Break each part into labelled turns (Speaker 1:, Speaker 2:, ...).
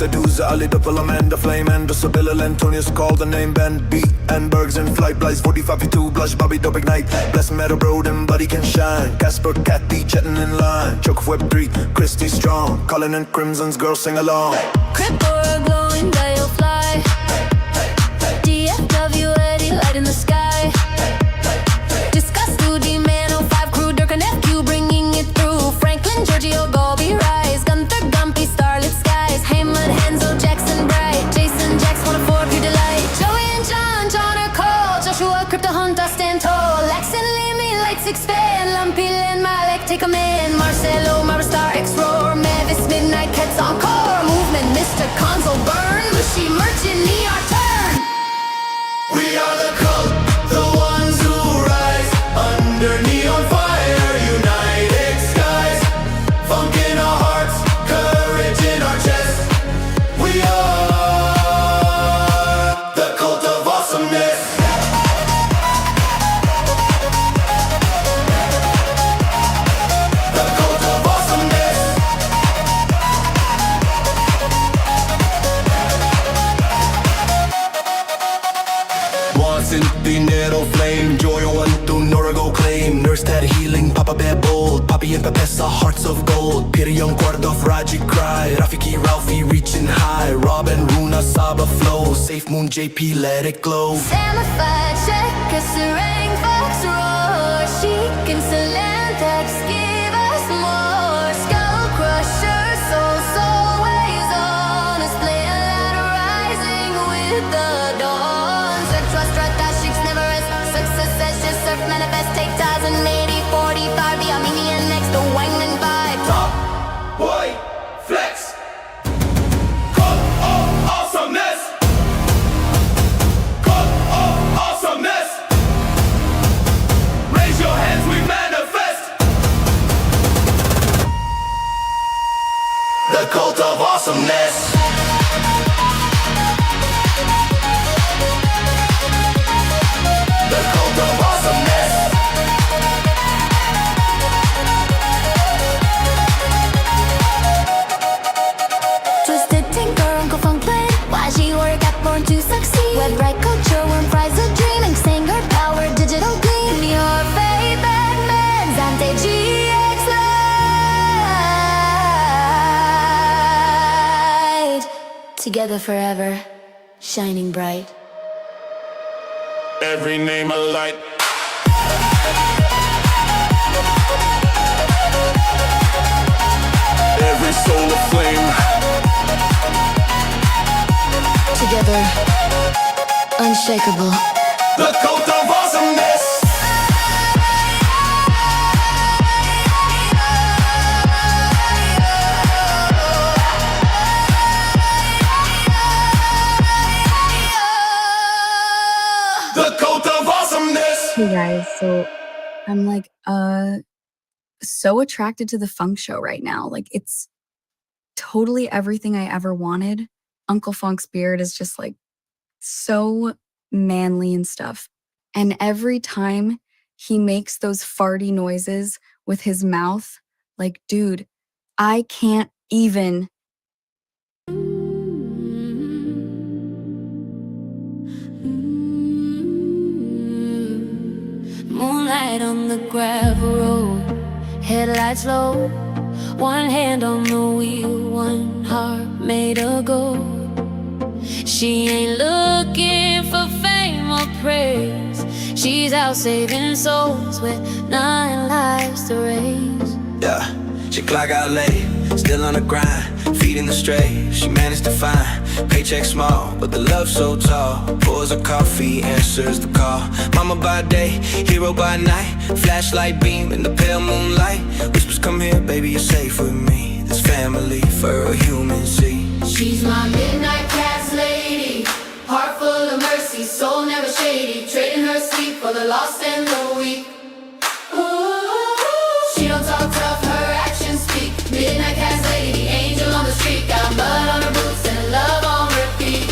Speaker 1: seduce alle doppelament, flame and the Sibylla Antonius called the name Ben B and Bergs in flight, Blaze 45v2, blush Bobby dope ignite, bless metal bro, them body can shine, Casper, Cathy, chatting in line, choke of web 3, Christy strong, Colin and Crimson's girls sing along.
Speaker 2: Crip or a glowing dial fly, DFW Eddie light in the sky, Discuss 2D man 05 crew, Dirk and FQ bringing it through, Franklin, Giorgio, Golby, Rise, Gunther, Gumpy, Starlit Skies, Haymond, Henzo, Jackson, Bright, Jason, Jax, 104, pure delight, Joey and John are cold, Joshua, Crypto, Hunt, stand tall, Lex and Lemmy, Lights expand, Lumpy, Lynn, Malek, take 'em in, Marcelo, Maristar, X-Roar, Mavis, Midnight, Cats, Encore, Movement, Mr. Console, Burn, Mushy, Merchant, Knee, our turn.
Speaker 1: We are the cult, the ones who rise under neon fire, united skies, funk in our hearts, courage in our chests. We are the cult of awesomeness. The cult of awesomeness. Once dinero flame, joy on tu Norigo claim, Nurse Tad healing, Papa Bear bold, Papi and Pepessa hearts of gold, Peter Young Guardov, Raji cry, Rafiki Ralphie reaching high, Robin Runa Saba flow, Safe Moon JP let it glow.
Speaker 2: Samified, check a serang, Fox roar, Chic and Salantax, give us more, Skull Crusher, soul ways on, display a ladder rising with the dawn, trust that sheiks never rest, success says just surf, manifest, take ties and maybe 45, the Armenian next, the Wangman vibe.
Speaker 1: Top boy flex, cult of awesomeness, cult of awesomeness. Raise your hands, we manifest. The cult of awesomeness. The cult of awesomeness.
Speaker 2: Twisted tinker, Uncle Funk plan, YG work at born to succeed, web right culture, worm fries of dreaming, singer power, digital gleam, your favorite Batman, Zante GX light, together forever, shining bright.
Speaker 1: Every name a light. Every soul a flame.
Speaker 2: Together, unshakable.
Speaker 1: The cult of awesomeness. The cult of awesomeness.
Speaker 3: Hey guys, so I'm like so attracted to the funk show right now. Like it's totally everything I ever wanted. Uncle Funk's beard is just like so manly and stuff. And every time he makes those farty noises with his mouth, like dude, I can't even.
Speaker 2: Moonlight on the gravel road, headlights low, one hand on the wheel, one heart made of gold. She ain't looking for fame or praise, she's out saving souls with 9 lives to raise.
Speaker 4: Yeah, she clock out late, still on the grind, feeding the stray. She managed to find paycheck small, but the love so tall. Pours her coffee, answers the call. Mama by day, hero by night, flashlight beam in the pale moonlight. Whispers, come here, baby, you're safe with me. This family for a human see.
Speaker 2: She's my midnight cast lady, heart full of mercy, soul never shady, trading her sleep for the lost and the weak. Ooh, she don't talk tough, her actions speak. Midnight cast lady, angel on the street, got mud on her boots and love on repeat.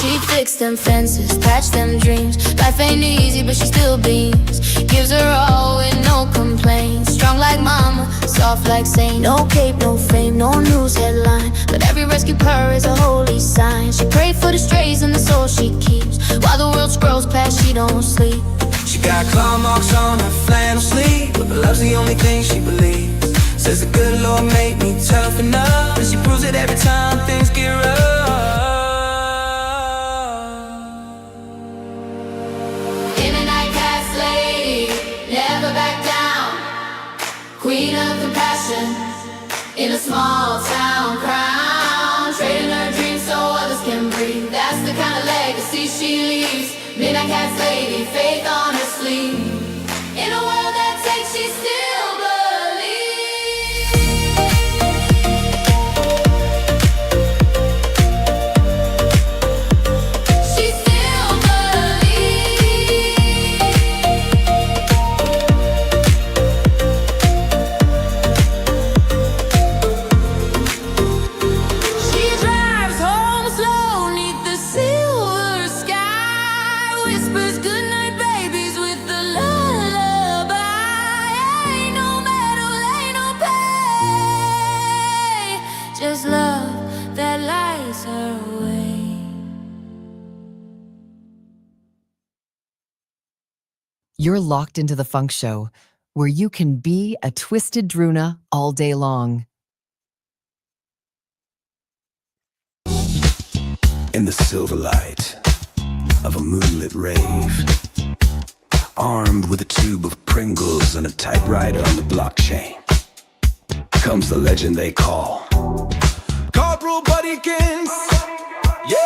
Speaker 2: She fixed them fences, patch them dreams. Life ain't easy, but she still beams. Gives her all with no complaints. Strong like mama, soft like saint. No cape, no fame, no news headline, but every rescue her is a holy sign. She prayed for the strays and the soul she keeps. While the world scrolls past, she don't sleep.
Speaker 4: She got claw marks on her flannel sleeve, but love's the only thing she believes. Says the good Lord made me tough enough, and she proves it every time things get rough.
Speaker 2: In a nightcast lady, never back down. Queen of compassion, in a small town crown. Trading her dreams so others can breathe. That's the kind of legacy she leaves. Midnight Cat's lady, faith on her sleeve. In a world that takes, she still believes. She still believes. She drives home slow 'neath the silver sky. Whispers goodnight babies with the lullaby. Ain't no medal, ain't no pay, just love that lights her way.
Speaker 5: You're locked into the Funk Show, where you can be a twisted Druna all day long.
Speaker 1: In the silver light of a moonlit rave, armed with a tube of Pringles and a typewriter on the blockchain, comes the legend they call Corporal Buddykins. Yeah!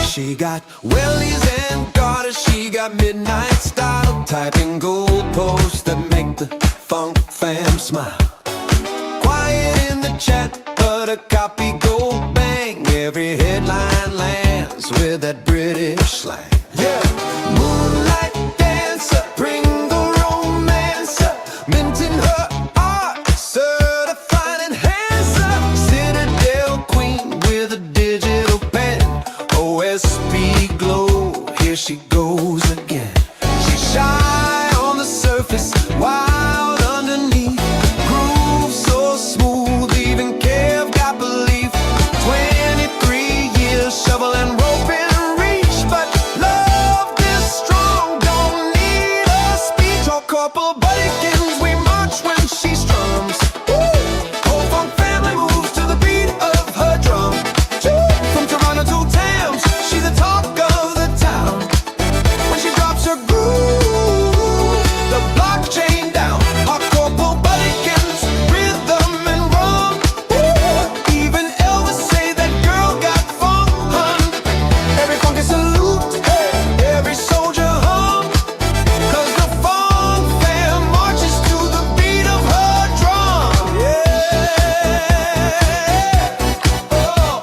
Speaker 1: She got wellies and garters, she got midnight style, typing goalposts that make the funk fam smile. Quiet in the chat, but a copy go bang. Every headline lands with that British slang. Yeah, moonlight dancer, Pringle romancer, minting her art, certified enhancer. Citadel queen with a digital pen, OSP glow, here she goes again. She's shy on the surface, wild underneath. Groove so smooth, even Kev got belief. 23 years shovel and rope in reach, but love this strong, don't need a speech or couple buddykins. We march when she strums. Woo! Whole funk family moves to the beat of her drum. From Toronto to Thames, she's the talk of the town. When she drops her groove, the blockchain down. Our Corporal Buddykins, rhythm and rum. Ooh, even Elvis say that girl got funk, hun. Every funky salute, hey, every soldier hum. 'Cause the funk fam marches to the beat of her drum. Yeah. Oh.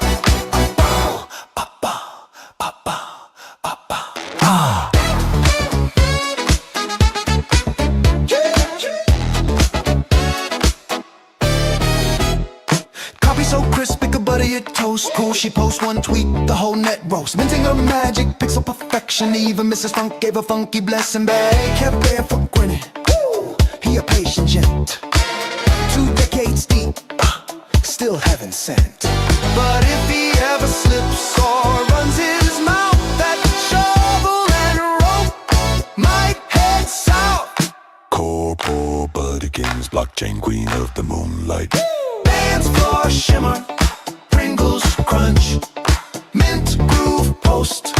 Speaker 1: Coffee so crisp, it could butter your toast. Cool, she posts one tweet, the whole net roast. Minting her magic, pixel perfection. Even Mrs. Funk gave a funky blessing back. Kept there for grinning. Woo, he a patient gent. 2 decades deep, still heaven sent. But if he ever slips or runs his mouth, that shovel and rope might head south. Corporal Buddykins, blockchain queen of the moonlight. Dance floor shimmer, Pringles crunch, mint groove post,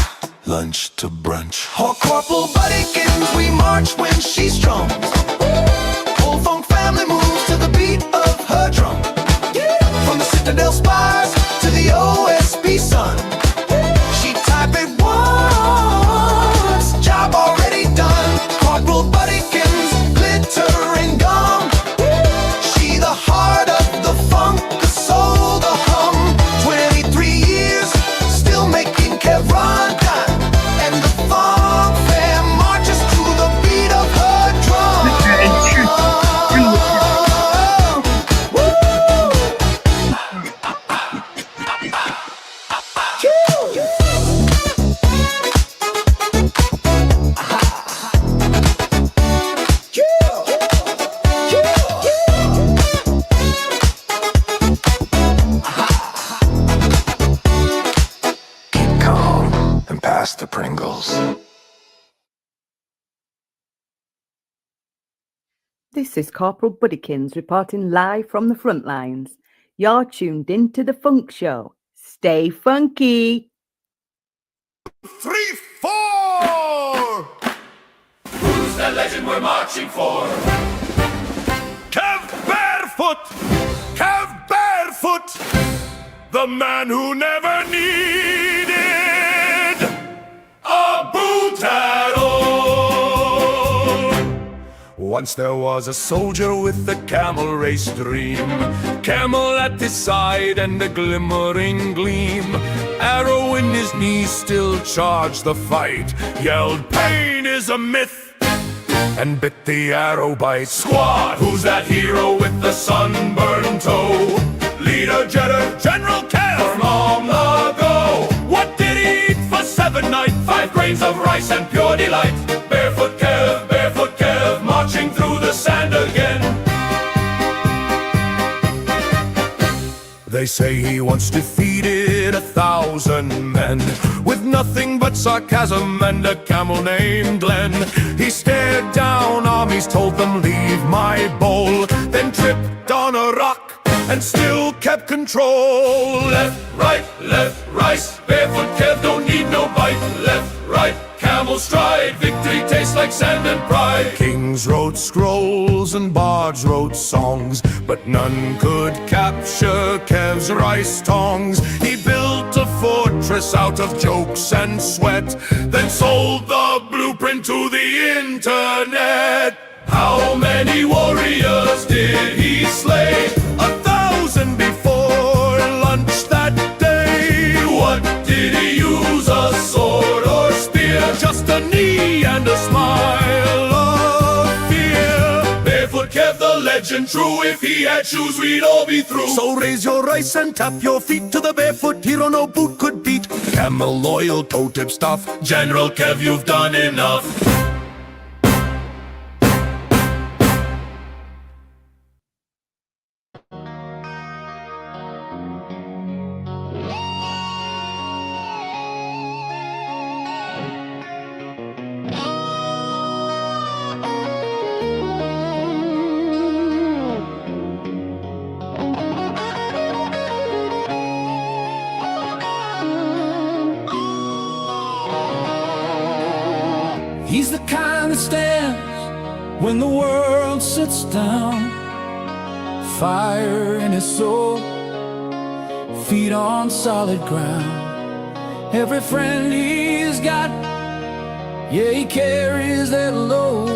Speaker 1: lunch to brunch. Our Corporal Buddykins, we march when she strums. Whole funk family moves to the beat of her drum. From the Citadel spires to the OSP sun. She type it once, job already done. Corporal Buddykins, glittering gum. She the heart of the funk, the soul, the hum. 23 years, still making Kev run. Pass the Pringles.
Speaker 6: This is Corporal Buddykins reporting live from the front lines. You're tuned into the Funk Show. Stay funky!
Speaker 1: 3, 4!
Speaker 7: Who's the legend we're marching for?
Speaker 1: Kev Barefoot! Kev Barefoot! The man who never needed a boot at all. Once there was a soldier with a camel race dream, camel at his side and a glimmering gleam. Arrow in his knee, still charged the fight, yelled, "Pain is a myth," and bit the arrow bite.
Speaker 7: Squad, who's that hero with the sunburned toe?
Speaker 1: Leader Jetter, General Kev!
Speaker 7: From long ago,
Speaker 1: What did he eat for 7 nights?
Speaker 7: 5 grains of rice and pure delight. Barefoot Kev, marching through the sand again.
Speaker 1: They say he once defeated 1,000 men with nothing but sarcasm and a camel named Glenn. He stared down armies, told them, "Leave my bowl," then tripped on a rock and still kept control.
Speaker 7: Left, right, Barefoot Kev don't need no bite. Left, right, camel stride. Victory tastes like sand and pride.
Speaker 1: Kings wrote scrolls and bards wrote songs, but none could capture Kev's rice tongs. He built a fortress out of jokes and sweat, then sold the blueprint to the internet.
Speaker 7: How many warriors did he slay?
Speaker 1: 1,000 before lunch that day.
Speaker 7: What did he use, a sword or spear?
Speaker 1: Just a knee and a smile of fear.
Speaker 7: Barefoot Kev, the legend true. If he had shoes, we'd all be through.
Speaker 1: So raise your rice and tap your feet to the barefoot hero no boot could beat. Camel loyal, toe tip stuff.
Speaker 7: General Kev, you've done enough.
Speaker 8: He's the kind that stands when the world sits down. Fire in his soul, feet on solid ground. Every friend he's got, yeah, he carries that load.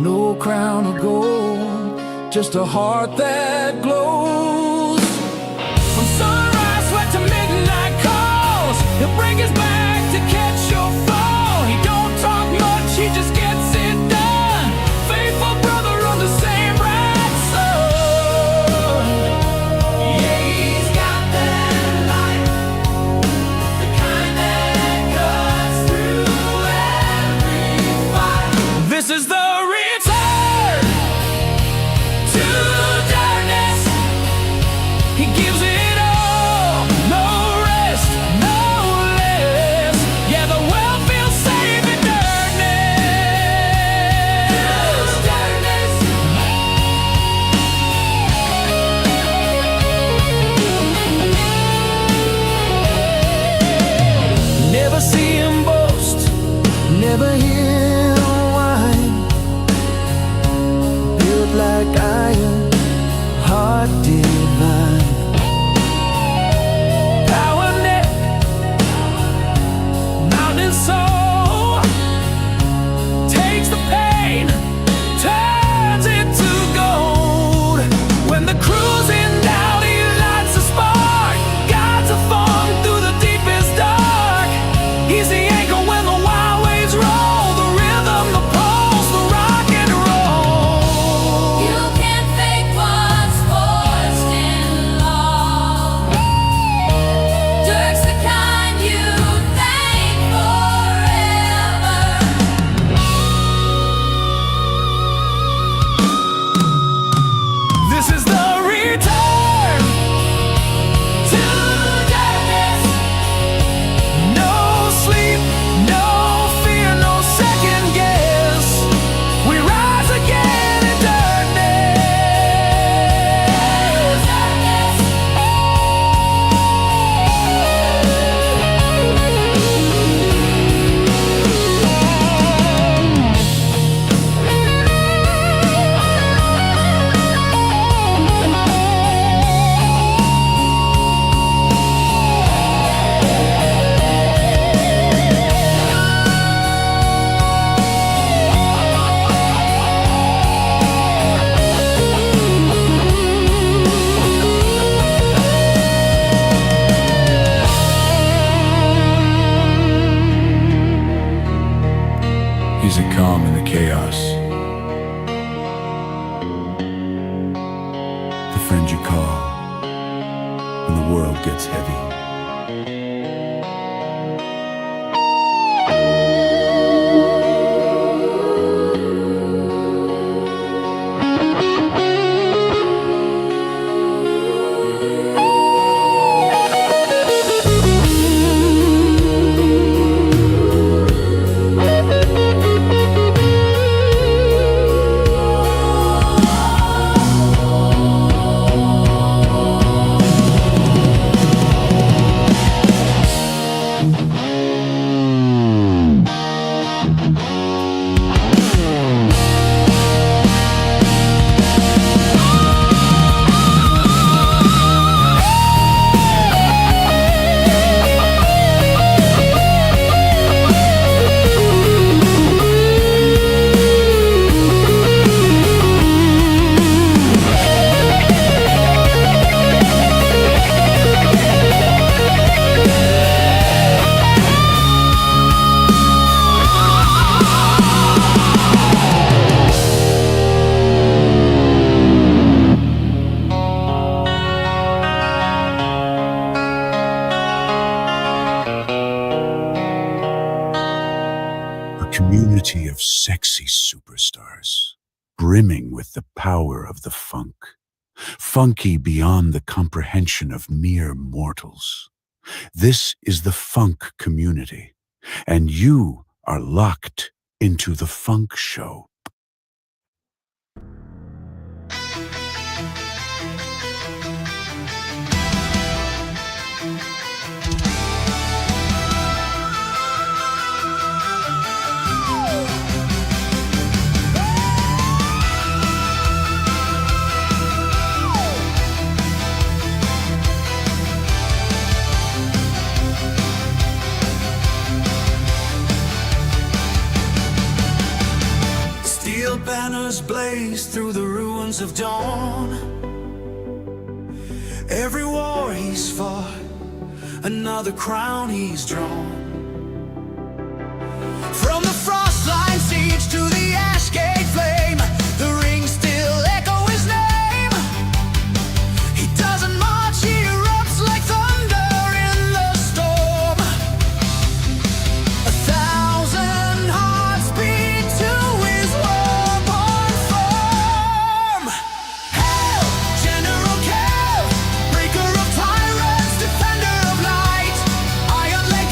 Speaker 8: No crown of gold, just a heart that glows. From sunrise sweat to midnight calls, he'll bring us back to catch your fall. He don't talk much, he just gets it done. Faithful brother on the same right side. Yeah, he's got that light, the kind that cuts through every fight. This is the return to darkness. He gives it all, no rest, no less. Yeah,
Speaker 7: calm in the chaos. The friend you call when the world gets heavy. A community of sexy superstars, brimming with the power of the funk, funky beyond the comprehension of mere mortals. This is the funk community, and you are locked into the funk show.
Speaker 4: Steel banners blaze through the ruins of dawn. Every war he's fought, another crown he's drawn. From the frost line siege to the ash gate flame, the rings still echo his name. He doesn't march, he erupts like thunder in the storm. 1,000 hearts beat to his war-born form. Hail, General Kell, breaker of tyrants, defender of light, iron leg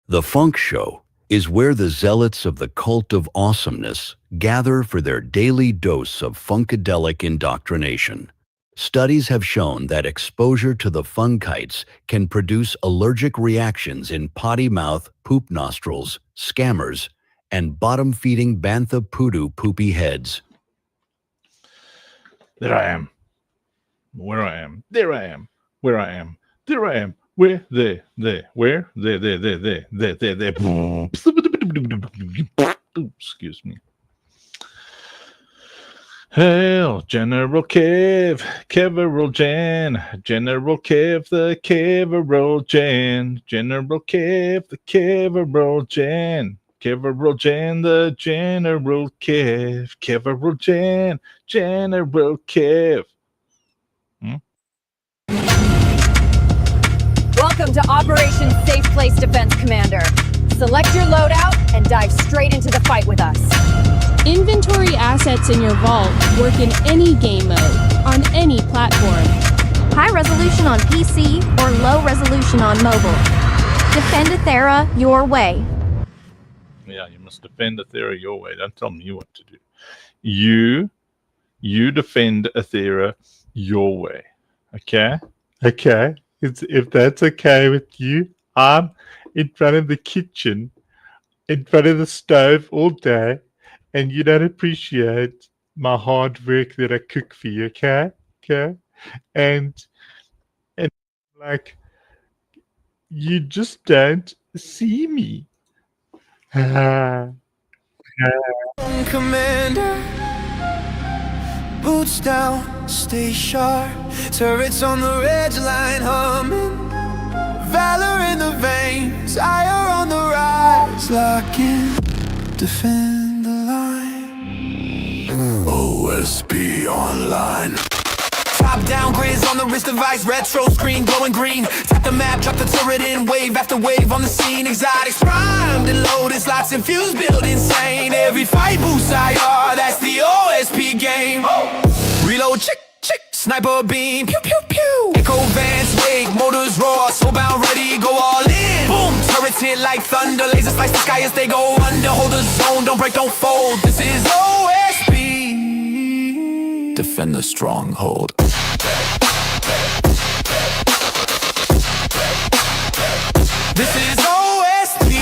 Speaker 7: The Funk Show is where the zealots of the cult of awesomeness gather for their daily dose of funkadelic indoctrination. Studies have shown that exposure to the funkites can produce allergic reactions in potty mouth, poop nostrils, scammers, and bottom-feeding bantha poodoo poopy heads.
Speaker 9: There I am. Where I am. There I am. Where I am. There I am. Where? There. Where? There. Excuse me. Hail, General Kev, Keveril Jan, General Kev, the Keveril Jan, General Kev, the Keveril Jan, Keveril Jan, the General Kev, Keveril Jan, General Kev.
Speaker 10: Welcome to Operation Safe Place Defense, Commander. Select your loadout and dive straight into the fight with us.
Speaker 11: Inventory assets in your vault work in any game mode, on any platform.
Speaker 2: High resolution on PC or low resolution on mobile. Defend Athera your way.
Speaker 9: Yeah, you must defend Athera your way. Don't tell me what to do. You defend Athera your way. Okay? Okay. If that's okay with you, I'm in front of the kitchen, in front of the stove all day, and you don't appreciate my hard work that I cook for you, okay? Okay? And like, you just don't see me.
Speaker 4: Commander, boots down, stay sharp. Turrets on the red line humming. Valor in the veins, ire on the rise. Lock in, defend the line.
Speaker 1: OSP Online.
Speaker 4: Top down grids on the wrist device, retro screen glowing green. Tap the map, drop the turret in, wave after wave on the scene. Exotics primed and loaded, slots infused, build insane. Every fight boosts IR, that's the OSP game. Reload, chick, sniper beam, pew, pew, pew. Echo Vance, wake, motors roar, soulbound ready, go all in. Boom, turrets hit like thunder, lasers slice the sky as they go under. Hold the zone, don't break, don't fold, this is OSP.
Speaker 1: Defend the stronghold.
Speaker 4: This is OSP.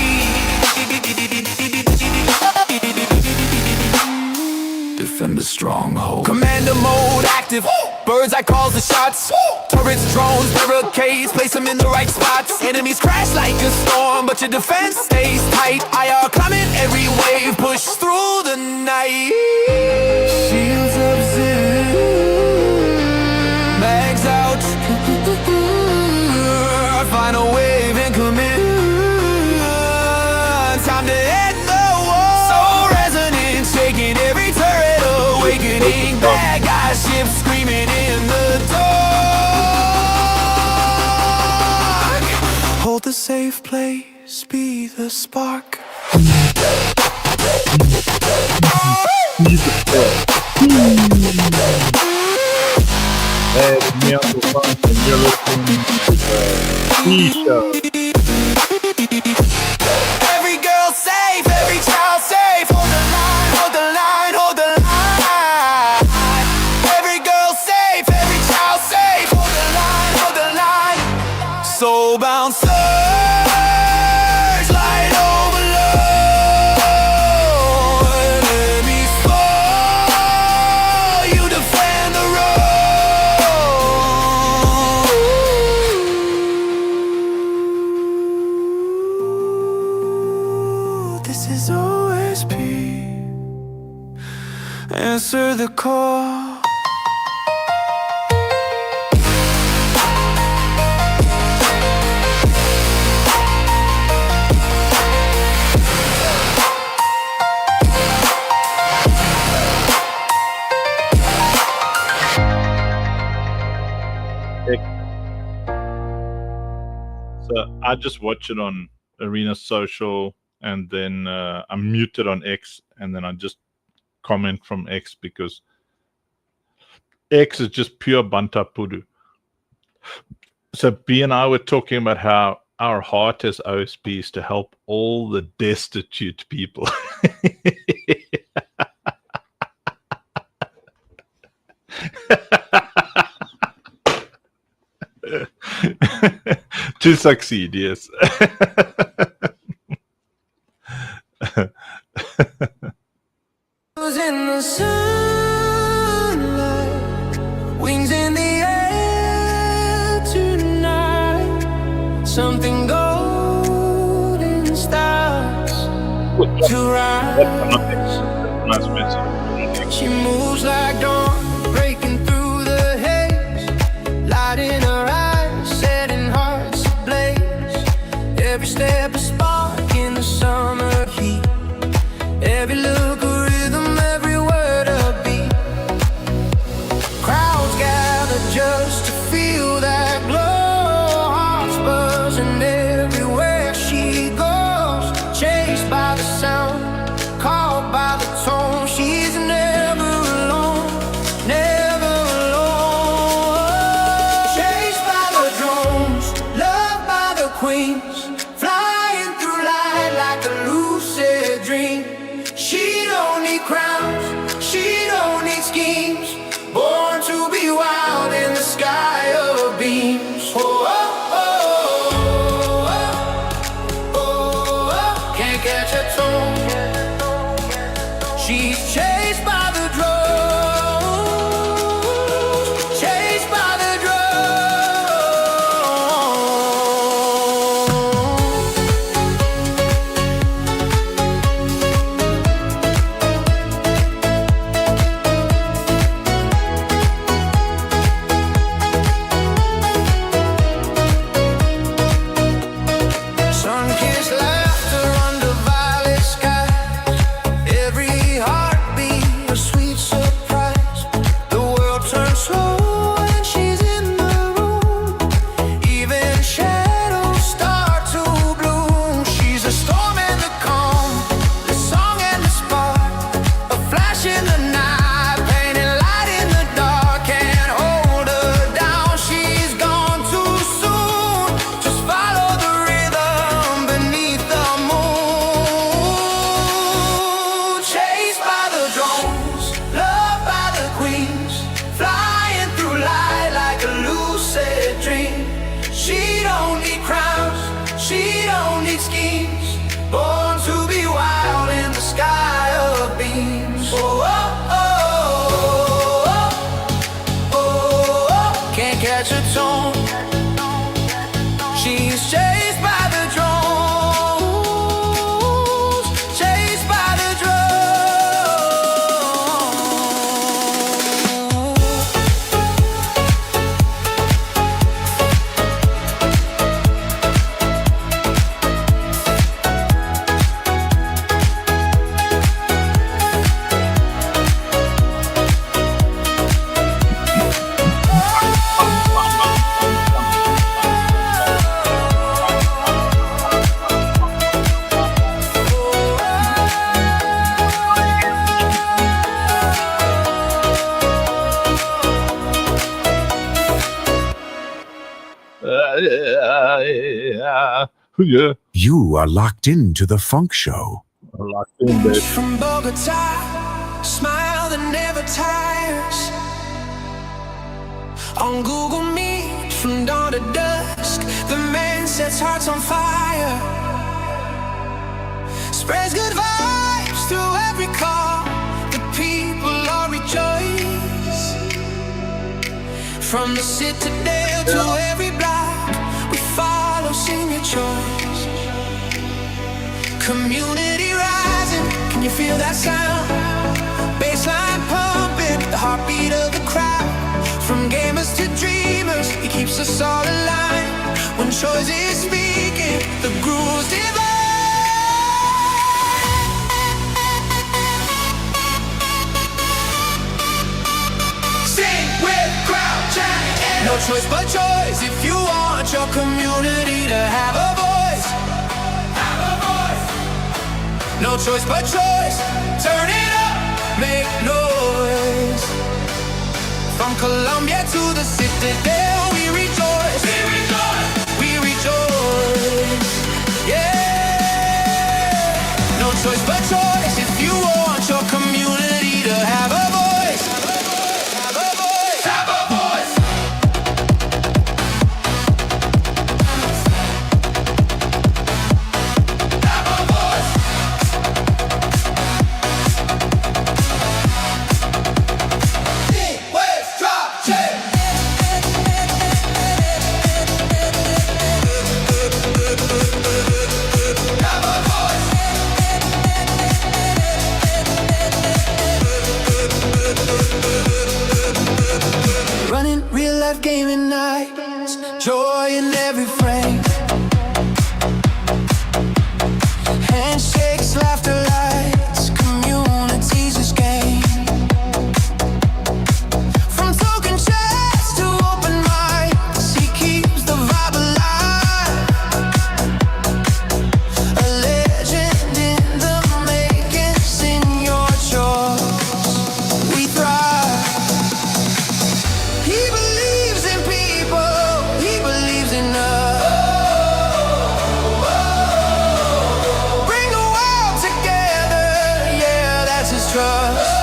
Speaker 1: Defend the stronghold.
Speaker 4: Commander mode active. Birds eye calls the shots. Turrets, drones, barricades, place them in the right spots. Enemies crash like a storm, but your defense stays tight. IR climbing every wave, push through the night. Shields up, zip. Mags out. Final wave incoming. Time to hit the wall. So resonant, shaking every turret, awakening. Bad guy ships screaming in the dark. Hold the safe place, be the spark.
Speaker 9: Hey, it's me, Uncle Funk, and you're listening to the Show.
Speaker 4: Every girl safe, every child safe. Hold the line, hold the line, hold the line. Every girl safe, every child safe. Hold the line, hold the line. Soulbound surge, light overload. Enemies fall, you defend the road. This is OSP. Answer the call.
Speaker 9: So I just watch it on Arena Social, and then I'm muted on X, and then I just comment from X because X is just pure Banta Pudu. So B and I were talking about how our heart as OSP is to help all the destitute people. To succeed, yes.
Speaker 4: In the sunlight, wings in the air tonight, something golden starts to rise. She moves like dawn, breaking through the haze, light in her eyes, setting hearts ablaze. Every step a spark in the summer heat, every look a rhythm, every word a beat. Crowds gather just to feel that glow, hearts buzzing everywhere she goes, chased by the sound, caught by the tone. She's never alone, never alone. Chased by the drones, loved by the queens, flying through light like a lucid dream. She don't need crowns, she don't need schemes, born to be wild in the sky of beams. Oh, oh, oh, oh, oh, oh. Can't catch a tone. She's chased by the drones, chased by the drones. Sun-kissed laughter under violet skies, every heartbeat a sweet surprise. The world turns slow when she's in the room, even shadows start to bloom. She's a storm and the calm, the song and the spark, a flash in the night, painting light in the dark. Can't hold her down, she's gone too soon. Just follow the rhythm beneath the moon. Chased by the drones, loved by the queens, flying through light like a lucid dream. She don't need crowns, she don't need schemes, born to be wild in the sky of beams. Oh, oh, oh, oh, oh, oh. Can't catch a tone. She's chased by the drones, chased by the
Speaker 9: Yeah.
Speaker 7: You are locked into the funk show.
Speaker 9: Locked in, babe.
Speaker 4: From Bogota, smile that never tires. On Google Meet, from dawn to dusk, the man sets hearts on fire. Spreads good vibes through every call. The people all rejoice. From the Citadel to every block, we follow, sing your choice. Community rising, can you feel that sound? Bassline pumping, the heartbeat of the crowd. From gamers to dreamers, it keeps us all aligned. When choice is speaking, the groove's divine. Sing with crowd chant. No choice but choice if you want your community to have a voice. Have a voice. No choice but choice. Turn it up, make noise. From Colombia to the Citadel, we rejoice. We rejoice. We rejoice. every frame. Handshakes, laughter, lights, communities this game. From token chats to open mics, he keeps the vibe alive. A legend in the making, Senor Choice. We thrive. He believes in people, he believes in us. Bring the world together, yeah, that's his trust.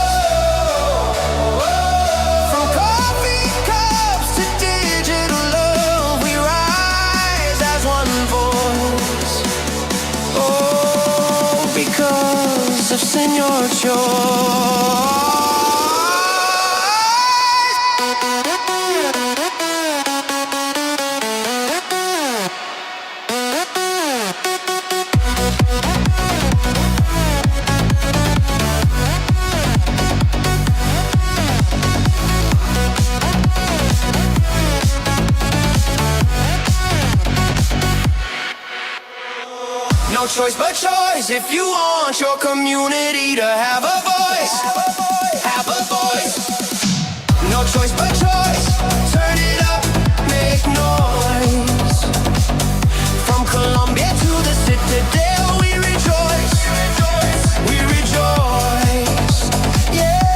Speaker 4: From coffee cups to digital love, we rise as one voice. Oh, because of Senor Choice. No choice but choice if you want your community to have a voice. Have a voice. No choice but choice. Turn it up, make noise. From Colombia to the Citadel, we rejoice. We rejoice. Yeah.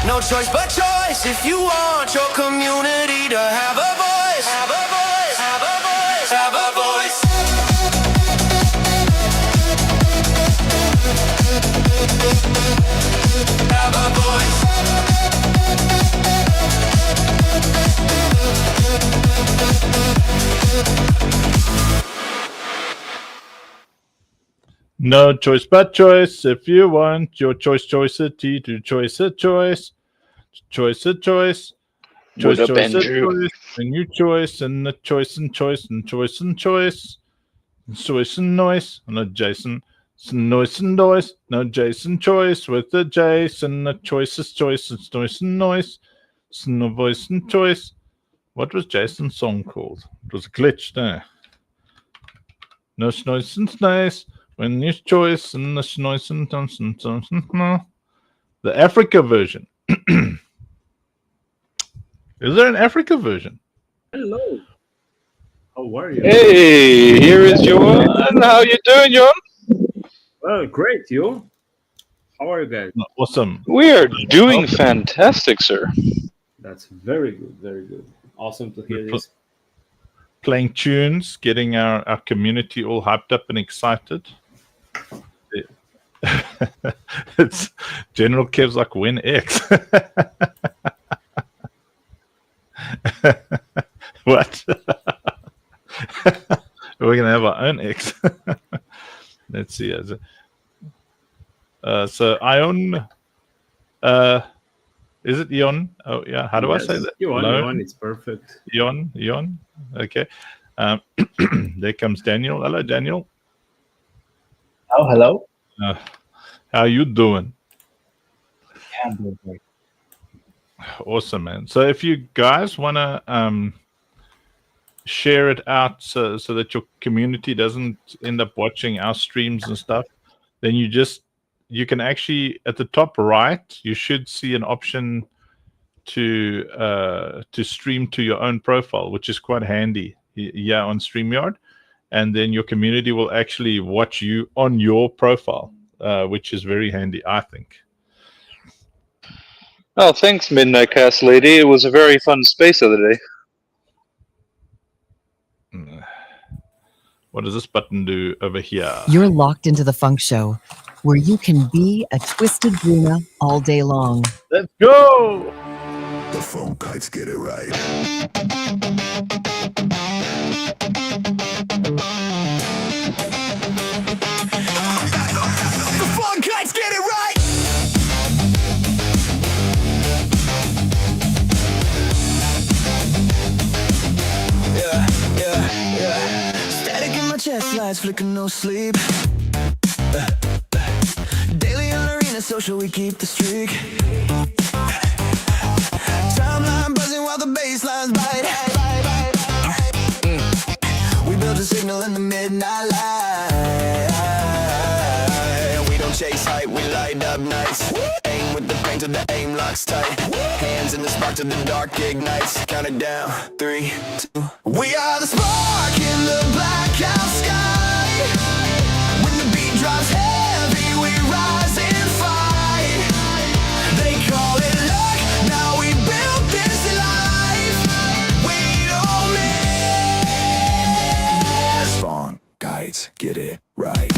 Speaker 4: No choice but choice if you want your community to have a voice. Have a voice. Have a voice. Have a voice. Have a voice.
Speaker 9: No choice but choice. If you want your choicity to choice a choice. Choice a choice. Choice,
Speaker 12: What up,
Speaker 9: choice,
Speaker 12: Andrew?
Speaker 9: choice. And you choice and the choice and choice and choice and choice. Choice and noise. No Jason. Noise and noise. No Jason choice with the Jason. The choice is choice. It's noise and noise. It's no voice and choice. What was Jason's song called? It was glitched there. No noise and nice. When you choice and the noise and no. The Africa version. Is there an Africa version?
Speaker 13: Hello. How are you?
Speaker 12: Hey, here is Johan. How you doing, John?
Speaker 13: Well, great. You? How are you guys?
Speaker 9: Awesome.
Speaker 12: We are doing fantastic, sir.
Speaker 13: That's very good. Very good. Awesome to hear this.
Speaker 9: Playing tunes, getting our community all hyped up and excited. It's General Kev's like, when X? What? We're gonna have our own X. Let's see. So Ion, is it Ion? Oh yeah. How do I say that?
Speaker 13: Ion, it's perfect.
Speaker 9: Ion. Okay. There comes Daniel. Hello, Daniel.
Speaker 14: Oh, hello.
Speaker 9: How you doing?
Speaker 14: Yeah, I'm doing great.
Speaker 9: Awesome, man. So if you guys want to share it out so that your community doesn't end up watching our streams and stuff, then you can actually, at the top right, you should see an option to stream to your own profile, which is quite handy. Yeah, on StreamYard. And then your community will actually watch you on your profile, which is very handy, I think.
Speaker 12: Oh, thanks, Midnight Cast Lady. It was a very fun space the other day.
Speaker 9: What does this button do over here?
Speaker 5: You're locked into the Funk Show, where you can be a twisted Bruna all day long.
Speaker 9: Let's go!
Speaker 1: The Funkites get it right. The Funkites get it right! Yeah. Static in my chest, lights flickering, no sleep. Daily on arena, social, we keep the streak. Timeline buzzing while the bass lines bite.
Speaker 4: till the aim locks tight. Hands in the spark till the dark ignites. Count it down, 3, 2. We are the spark in the blackout sky. When the beat drops heavy, we rise and fight. They call it luck, now we built this life. We don't miss.
Speaker 1: Spawn guides, get it right.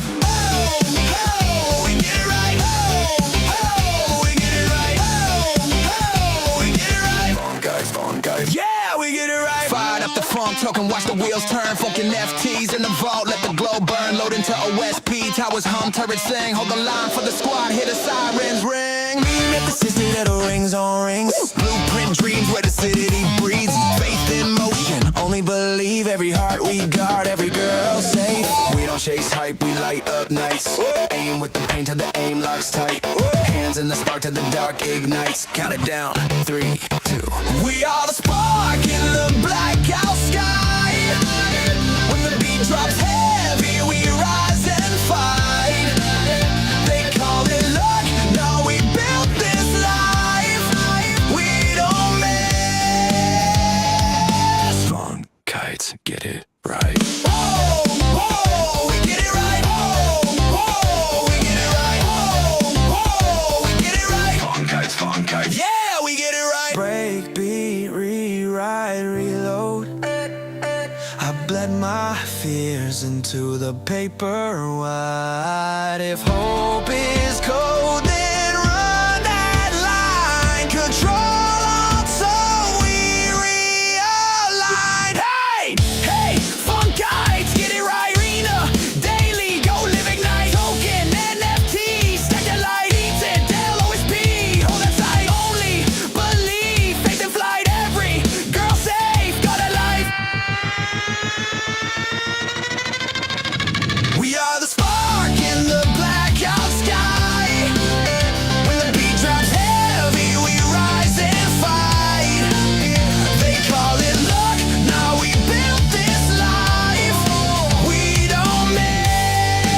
Speaker 4: Yeah, we get it right. Fired up the funk, token, watch the wheels turn. Funkin' FTs in the vault, let the glow burn. Load into OSP, towers hum, turrets sing. Hold the line for the squad, hear the sirens ring. Meet at the Citadel, rings on rings. Blueprint dreams where the city breathes. Faith in motion, only believe. Every heart we guard, every girl safe. We don't chase hype, we light up nights. Aim with the pain till the aim locks tight. Hands in the spark till the dark ignites. Count it down, 3, 2. We are the spark in the blackout sky. When the beat drops heavy, we rise and fight. They call it luck, now we built this life. We don't miss.
Speaker 1: Spawn kites, get it right.
Speaker 4: We get it right. We get it right. We get it right.
Speaker 1: Spawn kites.
Speaker 4: Yeah, we get it right. Break, beat, rewrite, reload. I bled my fears into the paper white. If hope is cold, then run that line. Control alt, so we realign. Hey, fun guides, get it right. Arena, daily, go live ignite. Token, NFT, stack that light. Citadel, OSP, hold that tight. Only believe, faith in flight. Every girl safe, got a life. We are the spark in the blackout sky. When the beat drops heavy, we rise and fight. They call it luck, now we built this life. We don't miss.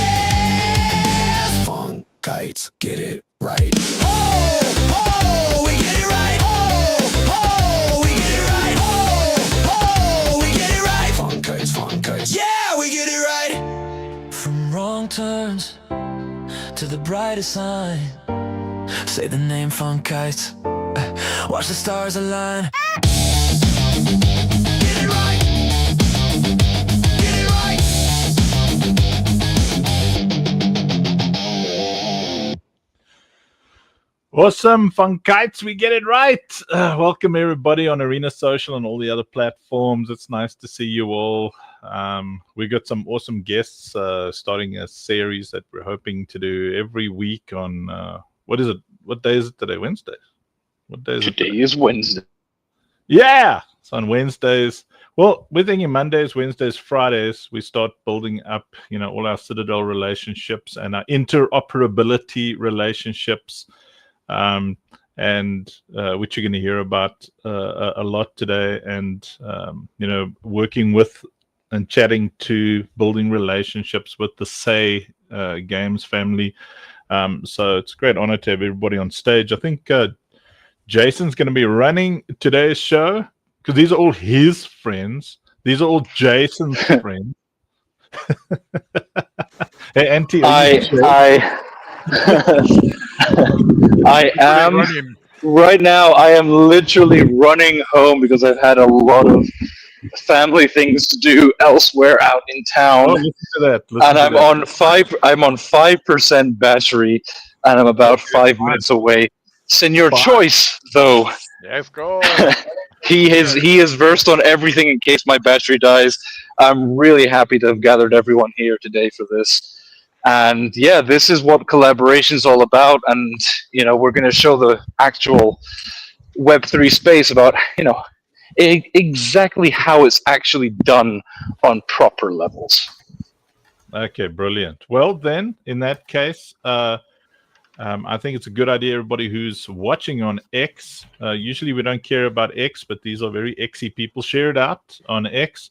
Speaker 1: Spawn kites, get it right.
Speaker 4: We get it right. We get it right. We get it right.
Speaker 1: Spawn kites.
Speaker 4: Yeah, we get it right. From wrong turns to the brightest sign. Say the name Funk Kites. Watch the stars align. Get it right. Get it right.
Speaker 9: Awesome, Funkites, we get it right. Welcome everybody on Arena Social and all the other platforms. It's nice to see you all. We got some awesome guests starting a series that we're hoping to do every week on what is it? What day is it today? Wednesday. What day is it?
Speaker 12: Today is Wednesday.
Speaker 9: Yeah, it's on Wednesdays. Well, we're thinking Mondays, Wednesdays, Fridays. We start building up, all our Citadel relationships and our interoperability relationships. And which you're going to hear about a lot today, and working with and chatting to building relationships with the Say Games family. So it's a great honor to have everybody on stage. I think Jason's going to be running today's show because these are all his friends. These are all Jason's friends. Hey, Auntie,
Speaker 12: I am right now. I am literally running home because I've had a lot of family things to do elsewhere out in town.
Speaker 9: Listen to that.
Speaker 12: And I'm on 5% battery, and I'm about 5 minutes away. Senior choice, though.
Speaker 9: Let's go.
Speaker 12: He is versed on everything in case my battery dies. I'm really happy to have gathered everyone here today for this. And yeah, this is what collaboration is all about. And, we're going to show the actual Web3 space about, exactly how it's actually done on proper levels.
Speaker 9: Okay, brilliant. Well, then, in that case, I think it's a good idea, everybody who's watching on X. Usually we don't care about X, but these are very X-y people. Share it out on X.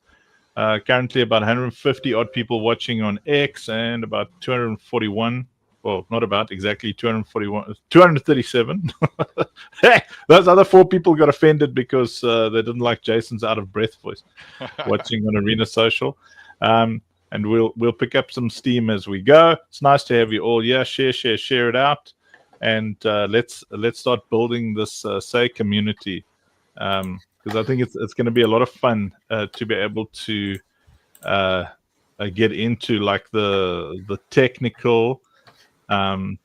Speaker 9: Currently about 150 odd people watching on X and about 241 well, not about, exactly 241, 237. Hey, those other four people got offended because they didn't like Jason's out of breath voice watching on Arena Social. And we'll pick up some steam as we go. It's nice to have you all here. Share it out, and let's start building this say community, because I think it's going to be a lot of fun to be able to uh, get into like um,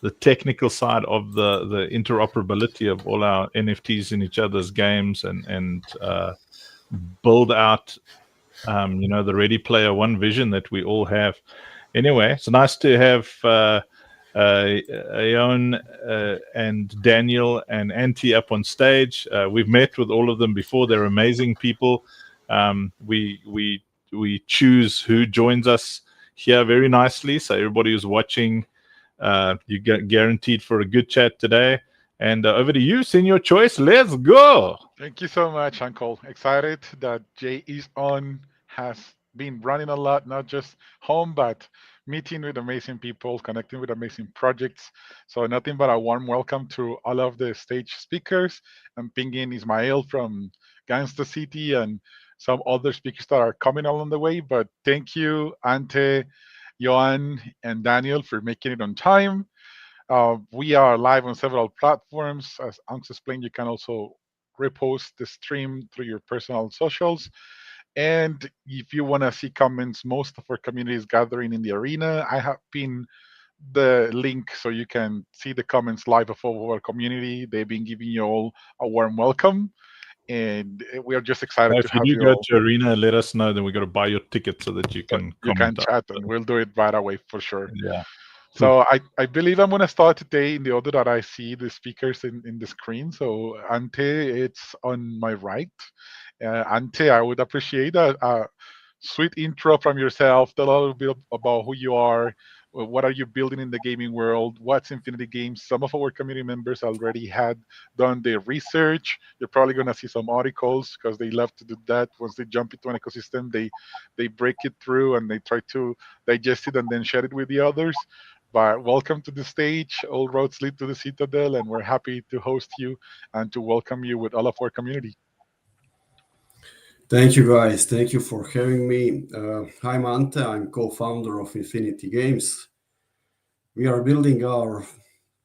Speaker 9: the technical side of the interoperability of all our NFTs in each other's games, and build out the Ready Player One vision that we all have. Anyway, it's nice to have Aeon and Daniel and Antti up on stage. We've met with all of them before. They're amazing people. We choose who joins us here very nicely. So everybody who's watching, you get guaranteed for a good chat today. And over to you, senior choice. Let's go.
Speaker 15: Thank you so much, Uncle. Excited that Jay is on, has been running a lot, not just home, but meeting with amazing people, connecting with amazing projects. So, nothing but a warm welcome to all of the stage speakers. I'm pinging Ismael from Gangsta City and some other speakers that are coming along the way. But thank you, Ante, Johan, and Daniel, for making it on time. We are live on several platforms. As Anx explained, you can also repost the stream through your personal socials. And if you want to see comments, most of our community is gathering in the arena. I have pinned the link so you can see the comments live of our community. They've been giving you all a warm welcome. And we are just excited to
Speaker 9: If you
Speaker 15: have
Speaker 9: do
Speaker 15: you
Speaker 9: go
Speaker 15: all.
Speaker 9: to Arena, let us know. Then we got to buy your ticket so that you
Speaker 15: So
Speaker 9: can
Speaker 15: you can
Speaker 9: comment out.
Speaker 15: chat and we'll do it right away for sure.
Speaker 9: Yeah, cool.
Speaker 15: So I believe I'm gonna start today in the order that I see the speakers in the screen. So Ante, it's on my right. Ante, I would appreciate a sweet intro from yourself. Tell a little bit about who you are. What are you building in the gaming world? What's Infinity Games? Some of our community members already had done their research. You're probably gonna see some articles because they love to do that. Once they jump into an ecosystem, they break it through and they try to digest it and then share it with the others. But welcome to the stage. All roads lead to the Citadel, and we're happy to host you and to welcome you with all of our community.
Speaker 16: Thank you, guys. Thank you for having me. I'm Ante. I'm co-founder of Infinity Games. We are building our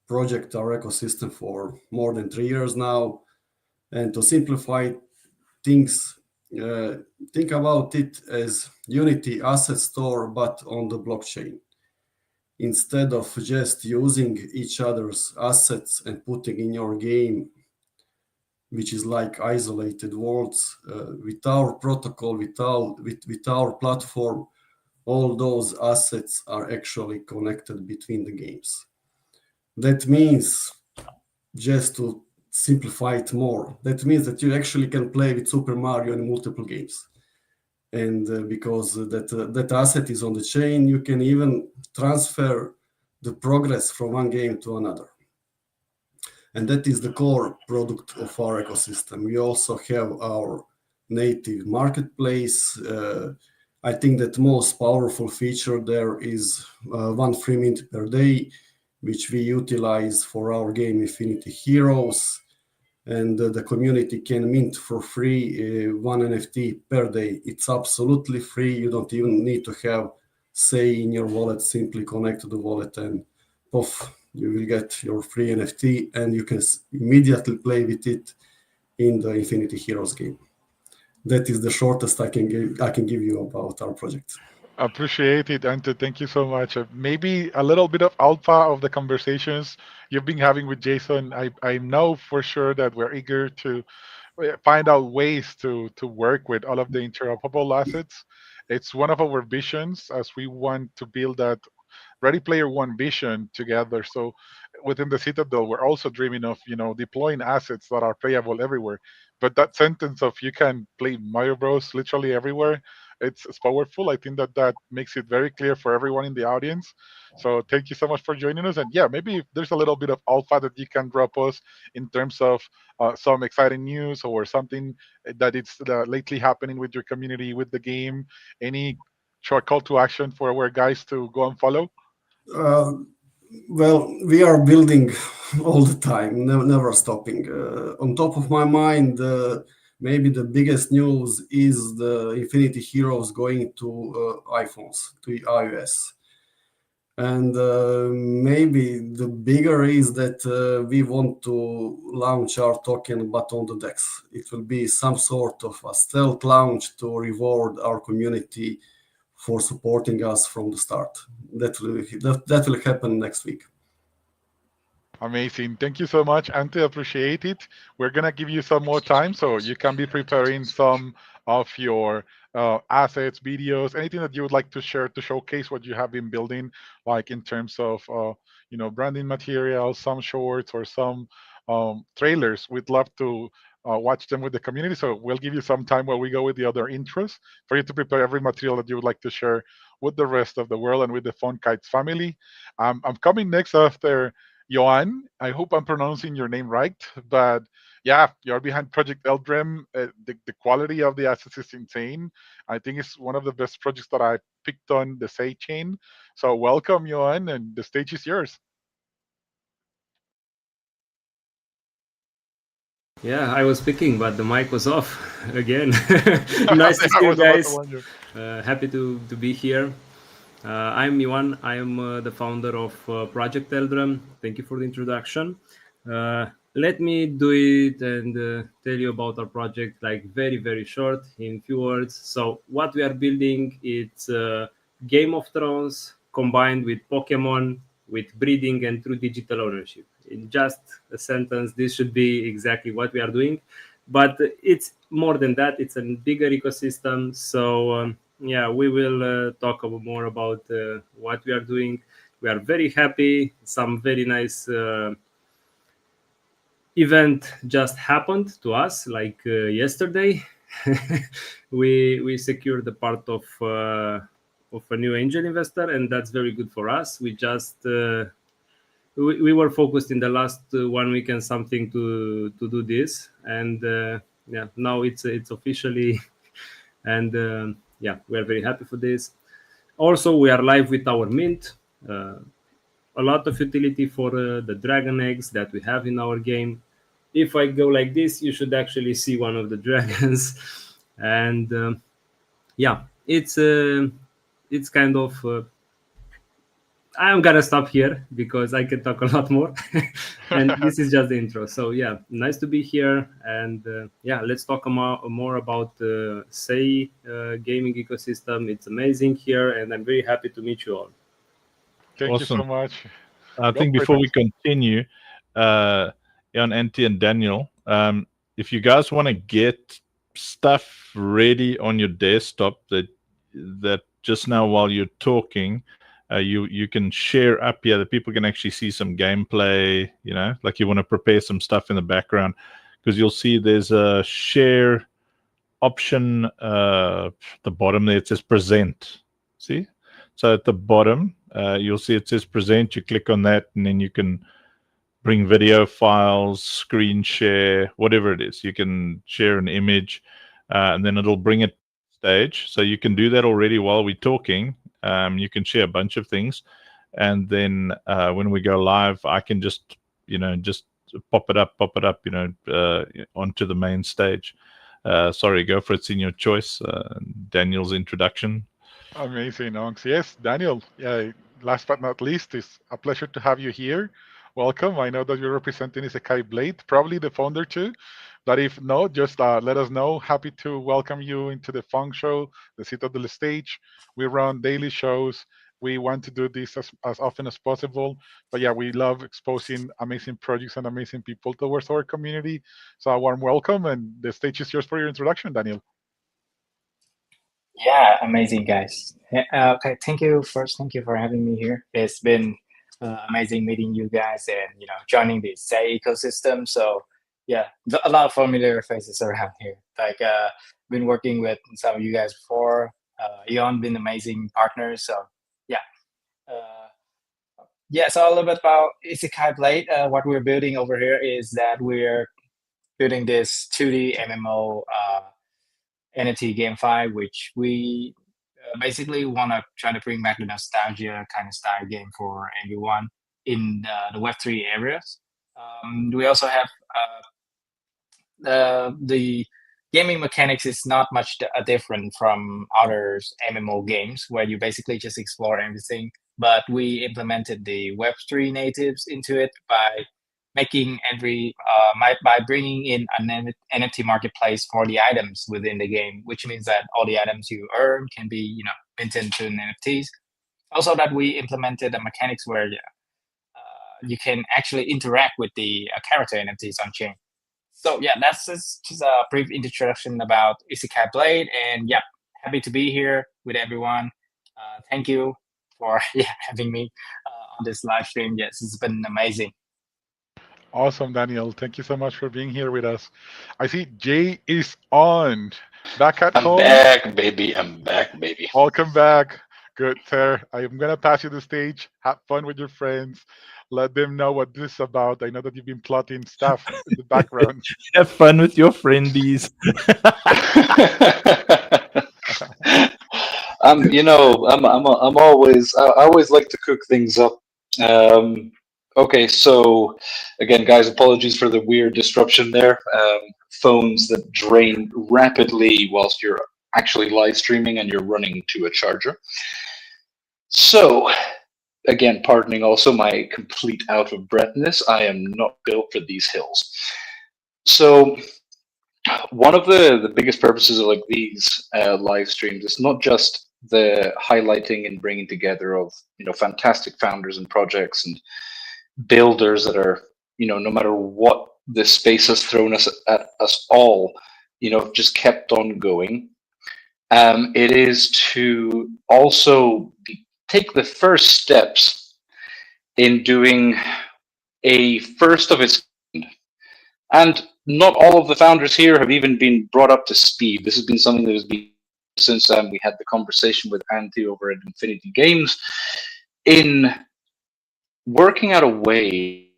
Speaker 16: project, our ecosystem for more than 3 years now. And to simplify things, uh, think about it as Unity asset store, but on the blockchain. Instead of just using each other's assets and putting in your game, which is like isolated worlds, with our protocol, with our platform, all those assets are actually connected between the games. That means, just to simplify it more, that means that you actually can play with Super Mario in multiple games. And because that asset is on the chain, you can even transfer the progress from one game to another. And that is the core product of our ecosystem. We also have our native marketplace. I think that most powerful feature there is one free mint per day, which we utilize for our game Infinity Heroes. And the community can mint for free one NFT per day. It's absolutely free. You don't even need to have say in your wallet. Simply connect to the wallet and poof, you will get your free NFT and you can immediately play with it in the Infinity Heroes game. That is the shortest I can give you about our project.
Speaker 15: Appreciate it, Ante. Thank you so much. Maybe a little bit of alpha of the conversations you've been having with Jason. I know for sure that we're eager to find out ways to work with all of the interoperable assets. It's one of our visions as we want to build that Ready Player One vision together. So within the Citadel, we're also dreaming of deploying assets that are playable everywhere. But that sentence of you can play Mario Bros. Literally everywhere, it's powerful. I think that makes it very clear for everyone in the audience. So thank you so much for joining us. And yeah, maybe if there's a little bit of alpha that you can drop us in terms of some exciting news or something that it's lately happening with your community, with the game. Any short call to action for our guys to go and follow?
Speaker 16: Well, we are building all the time, never stopping. On top of my mind, maybe the biggest news is the Infinity Heroes going to iPhones, to iOS. And maybe the bigger is that we want to launch our token, but on the DEX. It will be some sort of a stealth launch to reward our community for supporting us from the start. That will happen next week.
Speaker 15: Amazing. Thank you so much, Ante. Appreciate it. We're going to give you some more time so you can be preparing some of your assets, videos, anything that you would like to share to showcase what you have been building, like in terms of, branding materials, some shorts or some trailers. We'd love to watch them with the community. So we'll give you some time while we go with the other intros for you to prepare every material that you would like to share with the rest of the world and with the Fun Kites family. I'm coming next after Johan. I hope I'm pronouncing your name right, but yeah, you're behind Project Eldrem. The quality of the assets is insane. I think it's one of the best projects that I picked on the Say chain. So welcome, Johan, and the stage is yours.
Speaker 17: Yeah, I was speaking, but the mic was off again. Nice to
Speaker 15: I
Speaker 17: see you
Speaker 15: was about to
Speaker 17: guys.
Speaker 15: wonder.
Speaker 17: Happy to be here. I'm Ivan. I am the founder of Project Eldrum. Thank you for the introduction. Let me do it and tell you about our project, like very, very short in few words. So what we are building, it's Game of Thrones combined with Pokemon, with breeding and true digital ownership. In just a sentence, this should be exactly what we are doing. But it's more than that. It's a bigger ecosystem. So yeah, we will talk more about what we are doing. We are very happy. Some very nice event just happened to us, like yesterday. We secured the part of a new angel investor, and that's very good for us. We just we were focused in the last 1 week and something to do this, and yeah, now it's officially and yeah, we are very happy for this. Also, we are live with our mint. A lot of utility for the dragon eggs that we have in our game. If I go like this, you should actually see one of the dragons. And yeah, it's kind of I'm gonna stop here because I can talk a lot more. And this is just the intro. So yeah, nice to be here. And yeah, let's talk more about Say gaming ecosystem. It's amazing here, and I'm very happy to meet you all.
Speaker 15: Thank you
Speaker 9: Awesome.
Speaker 15: so much.
Speaker 9: I
Speaker 15: Go
Speaker 9: think
Speaker 15: for it,
Speaker 9: before we
Speaker 15: Ante.
Speaker 9: continue, Jan, Antti, and Daniel, if you guys want to get stuff ready on your desktop that just now while you're talking, you can share up here that people can actually see some gameplay. Like you want to prepare some stuff in the background, because you'll see there's a share option the bottom there. It says present. See, so at the bottom you'll see it says present. You click on that, and then you can bring video files, screen share, whatever it is. You can share an image, and then it'll bring it stage. So you can do that already while we're talking. You can share a bunch of things, and then when we go live, I can just just pop it up, onto the main stage. Sorry, go for it. It's in your choice. Daniel's introduction.
Speaker 15: Amazing, Onks. Yes, Daniel. Yeah, last but not least, it's a pleasure to have you here. Welcome. I know that you're representing Isekai Blade, probably the founder too. But if not, just let us know. Happy to welcome you into the Funk Show, the Citadel stage. We run daily shows. We want to do this as often as possible. But yeah, we love exposing amazing projects and amazing people towards our community. So a warm welcome, and the stage is yours for your introduction, Daniel.
Speaker 14: Yeah, amazing, guys. Okay, thank you first. Thank you for having me here. It's been amazing meeting you guys and joining the Say ecosystem. So yeah, a lot of familiar faces around here. Like been working with some of you guys before. Eon been amazing partners. So yeah, yeah. So a little bit about Isekai Blade. What we're building over here is that we're building this 2D MMO. NFT GameFi, which we basically want to try to bring back the nostalgia kind of style game for everyone. in the Web3 areas. We also have the gaming mechanics is not much different from other MMO games where you basically just explore everything. But we implemented the Web3 natives into it by making by bringing in an NFT marketplace for the items within the game, which means that all the items you earn can be minted into NFTs. Also, that we implemented the mechanics where you can actually interact with the character NFTs on chain. So yeah, that's just a brief introduction about Isekai Blade, and yeah, happy to be here with everyone. Thank you for having me on this live stream. Yes, it's been amazing.
Speaker 15: Awesome, Daniel. Thank you so much for being here with us. I see Jay is on. Back at home.
Speaker 12: Back, baby. I'm back, baby.
Speaker 15: Welcome back. Good, sir. I'm going to pass you the stage. Have fun with your friends. Let them know what this is about. I know that you've been plotting stuff in the background.
Speaker 9: Have fun with your friendies.
Speaker 12: I'm always I always like to cook things up. Okay, so again, guys, apologies for the weird disruption there. Phones that drain rapidly whilst you're actually live streaming and you're running to a charger. So, again, pardoning also my complete out of breathness. I am not built for these hills. So, one of the biggest purposes of like these live streams is not just the highlighting and bringing together of fantastic founders and projects and builders that are no matter what this space has thrown at us all just kept on going. It is to also take the first steps in doing a first of its kind. And not all of the founders here have even been brought up to speed. This has been something that has been since we had the conversation with Antti over at Infinity Games in working out a way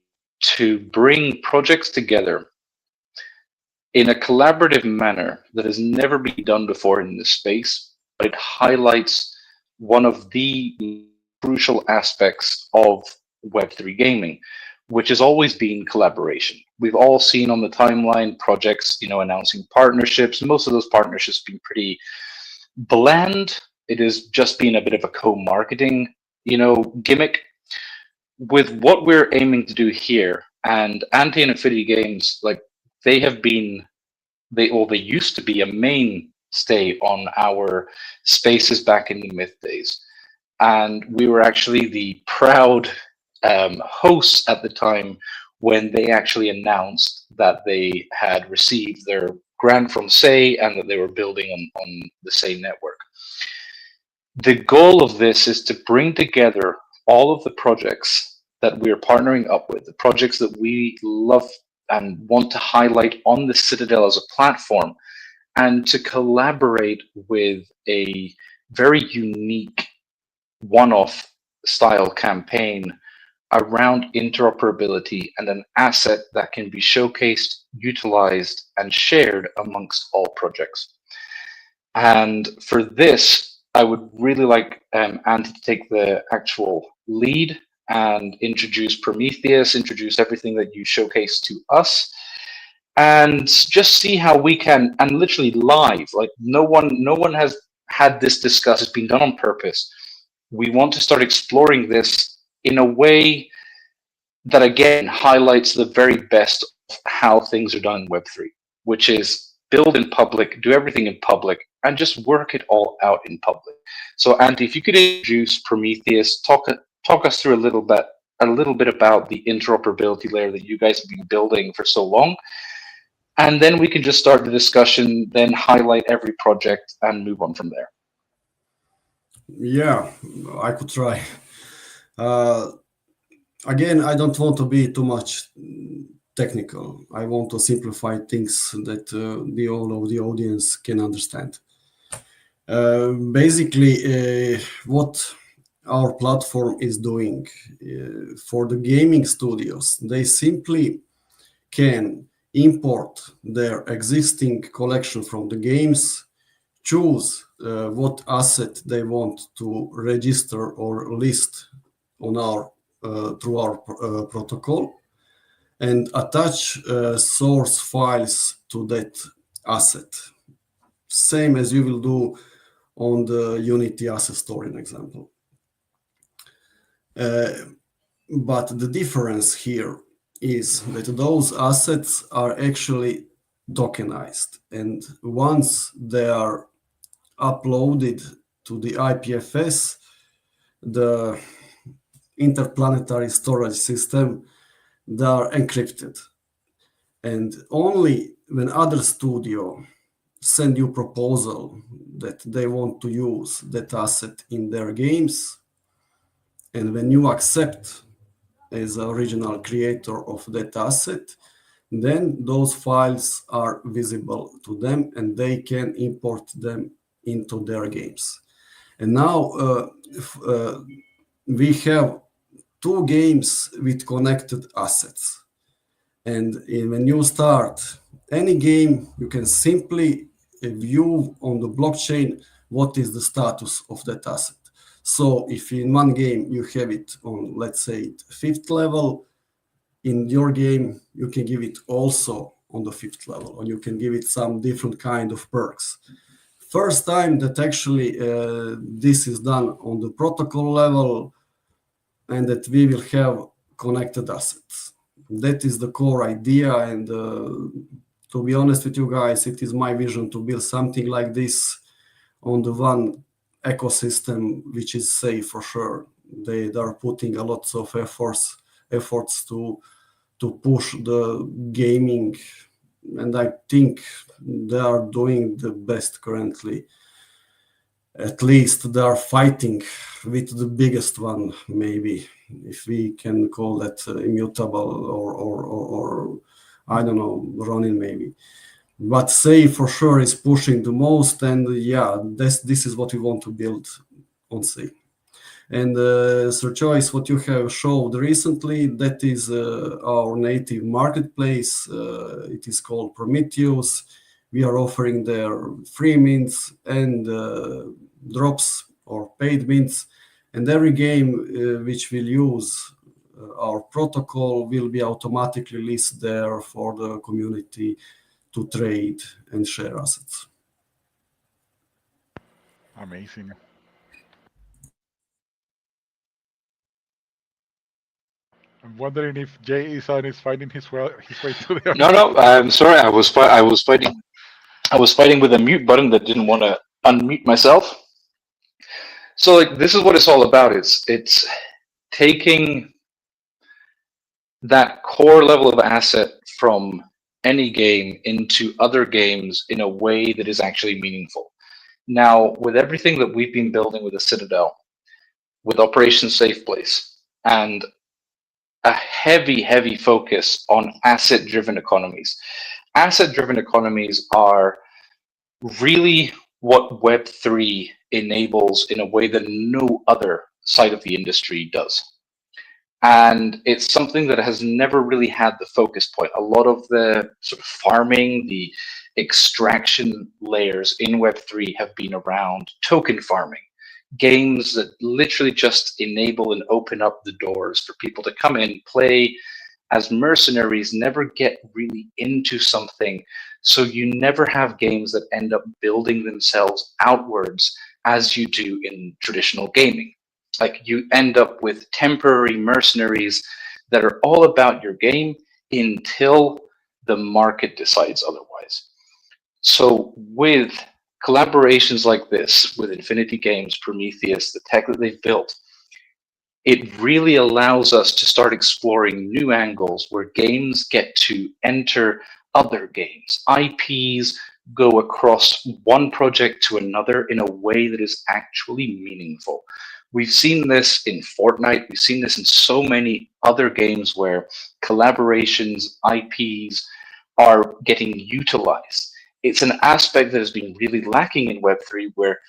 Speaker 12: to bring projects together in a collaborative manner that has never been done before in this space, but it highlights one of the crucial aspects of Web3 gaming, which has always been collaboration. We've all seen on the timeline projects, announcing partnerships. Most of those partnerships have been pretty bland. It has just been a bit of a co-marketing, gimmick. With what we're aiming to do here, and Antti and Infinity Games, like they used to be a mainstay on our spaces back in the myth days. And we were actually the proud hosts at the time when they actually announced that they had received their grant from SEI and that they were building on the SEI network. The goal of this is to bring together all of the projects that we're partnering up with, the projects that we love and want to highlight on the Citadel as a platform, and to collaborate with a very unique one-off style campaign around interoperability and an asset that can be showcased, utilized, and shared amongst all projects. And for this, I would really like Antti to take the actual lead and introduce Prometheus, introduce everything that you showcase to us, and just see how we can, and literally live, like no one has had this discussed. It's been done on purpose. We want to start exploring this in a way that again highlights the very best of how things are done in Web3, which is build in public, do everything in public, and just work it all out in public. So Antti, if you could introduce Prometheus, talk us through a little bit about the interoperability layer that you guys have been building for so long. And then we can just start the discussion, then highlight every project and move on from there.
Speaker 16: Yeah, I could try. Again, I don't want to be too much technical. I want to simplify things that the all of the audience can understand. Basically, what our platform is doing for the gaming studios, they simply can import their existing collection from the games, choose what asset they want to register or list on our through our protocol and attach source files to that asset. Same as you will do on the Unity asset store, in example. But the difference here is that those assets are actually tokenized. And once they are uploaded to the IPFS, the interplanetary storage system, they are encrypted. And only when other studio send you proposal that they want to use that asset in their games, and when you accept as the original creator of that asset, then those files are visible to them and they can import them into their games. And now we have 2 games with connected assets. And when you start any game, you can simply view on the blockchain what is the status of that asset. So if in one game you have it on, let's say, 5th level, in your game, you can give it also on the 5th level, or you can give it some different kind of perks. First time that actually this is done on the protocol level, and that we will have connected assets. That is the core idea, and to be honest with you guys, it is my vision to build something like this on the one ecosystem which is safe for sure. They are putting a lot of efforts to push the gaming, and I think they are doing the best currently. At least they are fighting with the biggest one, maybe, if we can call that immutable or I don't know, Ronin maybe. But Say for sure is pushing the most, and yeah, this is what we want to build on Say. And Sir Choice, what you have showed recently, that is our native marketplace. It is called Prometheus. We are offering there free mints and drops or paid mints. And every game which will use our protocol will be automatically listed there for the community to trade and share assets.
Speaker 15: Amazing. I'm wondering if Jay Isan is finding his way to the.
Speaker 12: No, I'm sorry. I was fighting with a mute button that didn't want to unmute myself. So like this is what it's all about. It's taking that core level of asset from any game into other games in a way that is actually meaningful. Now, with everything that we've been building with the Citadel, with Operation Safe Place, and a heavy focus on asset-driven economies. Asset-driven economies are really what Web3 enables in a way that no other side of the industry does. And it's something that has never really had the focus point. A lot of the sort of farming, the extraction layers in Web3 have been around token farming. Games that literally just enable and open up the doors for people to come in, play as mercenaries, never get really into something. So you never have games that end up building themselves outwards as you do in traditional gaming. Like you end up with temporary mercenaries that are all about your game until the market decides otherwise. So with collaborations like this with Infinity Games, Prometheus, the tech that they've built, it really allows us to start exploring new angles where games get to enter other games. IPs go across one project to another in a way that is actually meaningful. We've seen this in Fortnite. We've seen this in so many other games where collaborations, IPs are getting utilized. It's an aspect that has been really lacking in Web3, where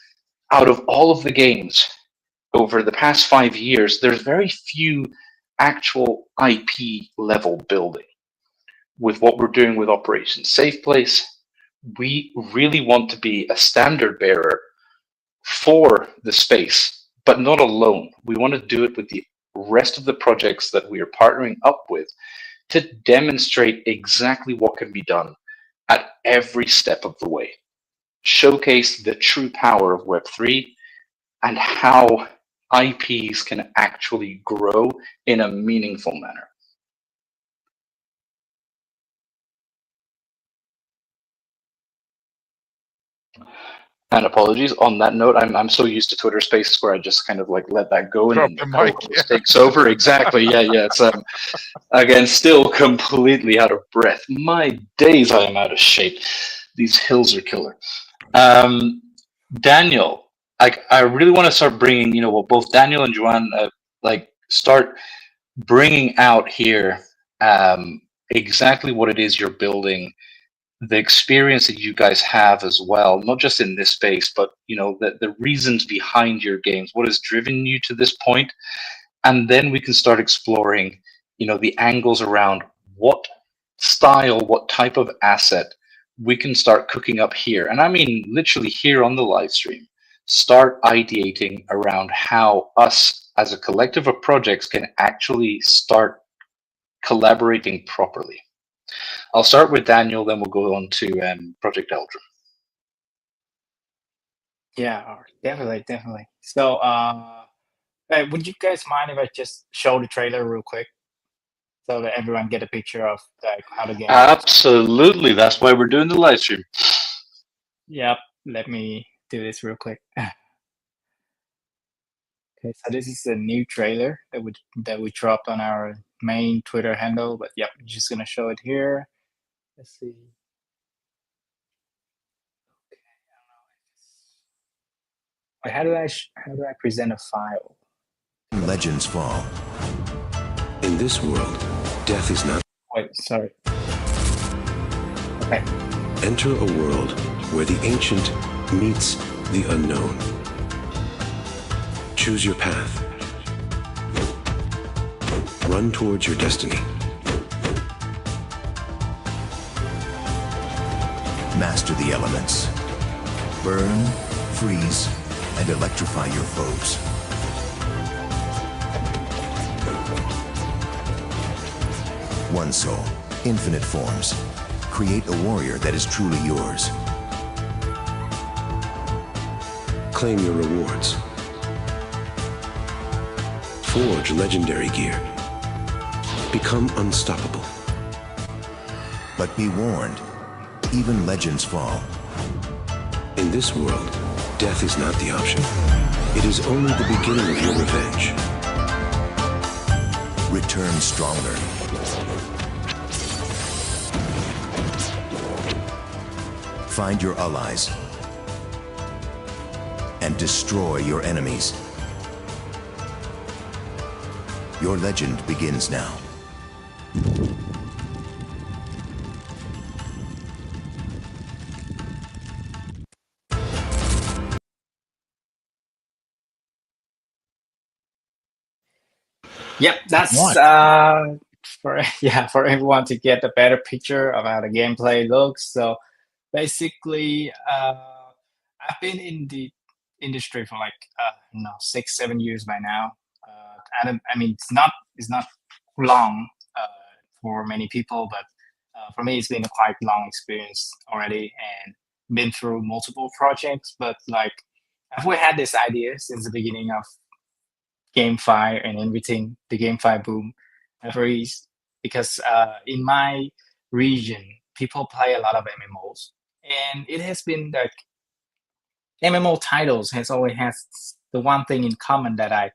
Speaker 12: out of all of the games over the past 5 years, there's very few actual IP level building. With what we're doing with Operation Safe Place, we really want to be a standard bearer for the space, but not alone. We want to do it with the rest of the projects that we are partnering up with to demonstrate exactly what can be done at every step of the way. Showcase the true power of Web3 and how IPs can actually grow in a meaningful manner. And apologies on that note, I'm so used to Twitter Spaces where I just kind of like let that go and then the co-host takes over. Exactly. Yeah. It's again still completely out of breath. My days, I am out of shape. These hills are killer. Daniel, I really want to start bringing, well, both Daniel and Joanne, start bringing out here exactly what it is you're building, the experience that you guys have as well, not just in this space, but the reasons behind your games, what has driven you to this point, and then we can start exploring, the angles around what style, what type of asset we can start cooking up here, and I mean literally here on the live stream. Start ideating around how us as a collective of projects can actually start collaborating properly. I'll start with Daniel, then we'll go on to Project Eldrum.
Speaker 14: Yeah, definitely. So, hey, would you guys mind if I just show the trailer real quick, so that everyone get a picture of how the game looks?
Speaker 12: Absolutely, that's why we're doing the live stream.
Speaker 14: Yep, let me do this real quick. Okay, so this is a new trailer that we dropped on our main Twitter handle, but yep, I'm just gonna show it here. Let's see. Okay, how do I present a file?
Speaker 18: Legends fall. In this world, death is not.
Speaker 14: Wait, sorry. Okay.
Speaker 18: Enter a world where the ancient meets the unknown. Choose your path. Run towards your destiny.
Speaker 19: Master the elements. Burn, freeze, and electrify your foes. One soul, infinite forms. Create a warrior that is truly yours.
Speaker 18: Claim your rewards. Forge legendary gear. Become unstoppable.
Speaker 19: But be warned, even legends fall.
Speaker 18: In this world, death is not the option. It is only the beginning of your revenge.
Speaker 19: Return stronger. Find your allies and destroy your enemies. Your legend begins now.
Speaker 14: Yep, that's for everyone to get a better picture of how the gameplay looks. So basically, I've been in the industry for 6-7 years by now. I mean, it's not long for many people, but for me, it's been a quite long experience already, and been through multiple projects. But I've always had this idea since the beginning of GameFi and everything, the GameFi boom, because in my region, people play a lot of MMOs, and it has been MMO titles has always has the one thing in common that I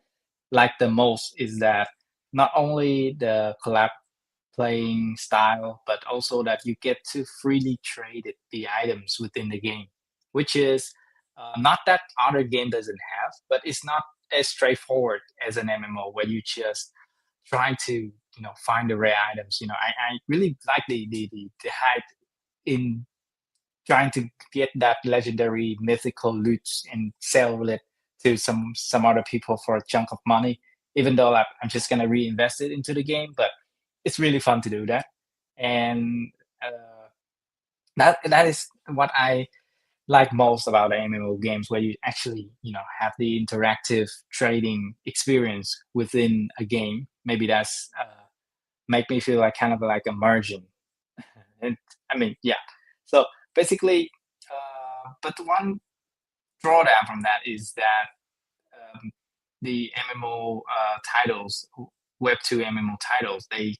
Speaker 14: like the most is that not only the collab playing style, but also that you get to freely trade the items within the game, which is not that other game doesn't have, but it's not as straightforward as an MMO where you just try to find the rare items. I really like the hype in trying to get that legendary mythical loot and sell it to some other people for a chunk of money, even though I'm just gonna reinvest it into the game. But it's really fun to do that, and that is what I like most about MMO games, where you actually have the interactive trading experience within a game. Maybe that's make me feel like kind of like immersion. And I mean, yeah. So basically, but the one drawdown from that is that the MMO titles, Web2 MMO titles, they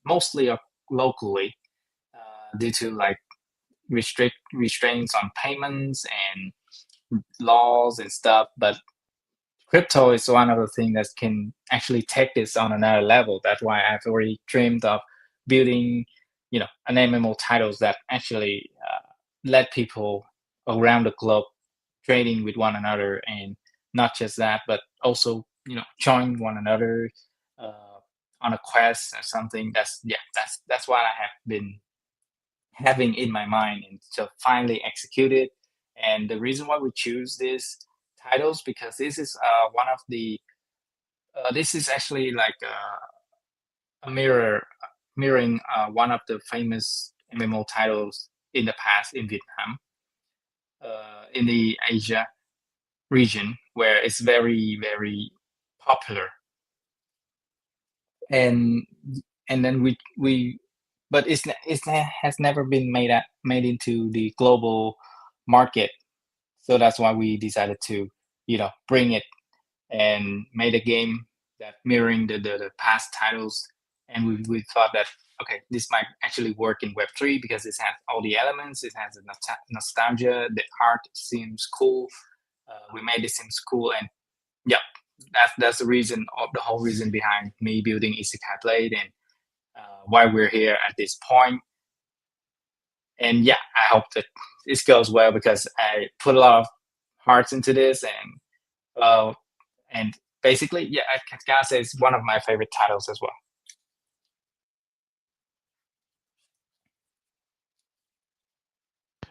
Speaker 14: mostly are locally due to like restraints on payments and laws and stuff. But crypto is one of the things that can actually take this on another level. That's why I've already dreamed of building, an MMO titles that actually let people around the globe trading with one another, and not just that, but also join one another uh, on a quest or something. That's what I have been having in my mind, and to finally execute it. And the reason why we choose these titles, because this is one of the this is actually like a mirroring one of the famous MMO titles in the past in Vietnam, in the Asia region, where it's very very popular. And then we but has never been made into the global market. So that's why we decided to bring it and made a game that mirroring the past titles. And we thought that, okay, this might actually work in Web3 because it has all the elements. It has a nostalgia. The art seems cool. We made it seems cool. And yeah, that's the reason, of the whole reason behind me building Isekai Blade, and why we're here at this point. And yeah, I hope that this goes well, because I put a lot of hearts into this. And basically, yeah, I gotta say it's one of my favorite titles as well.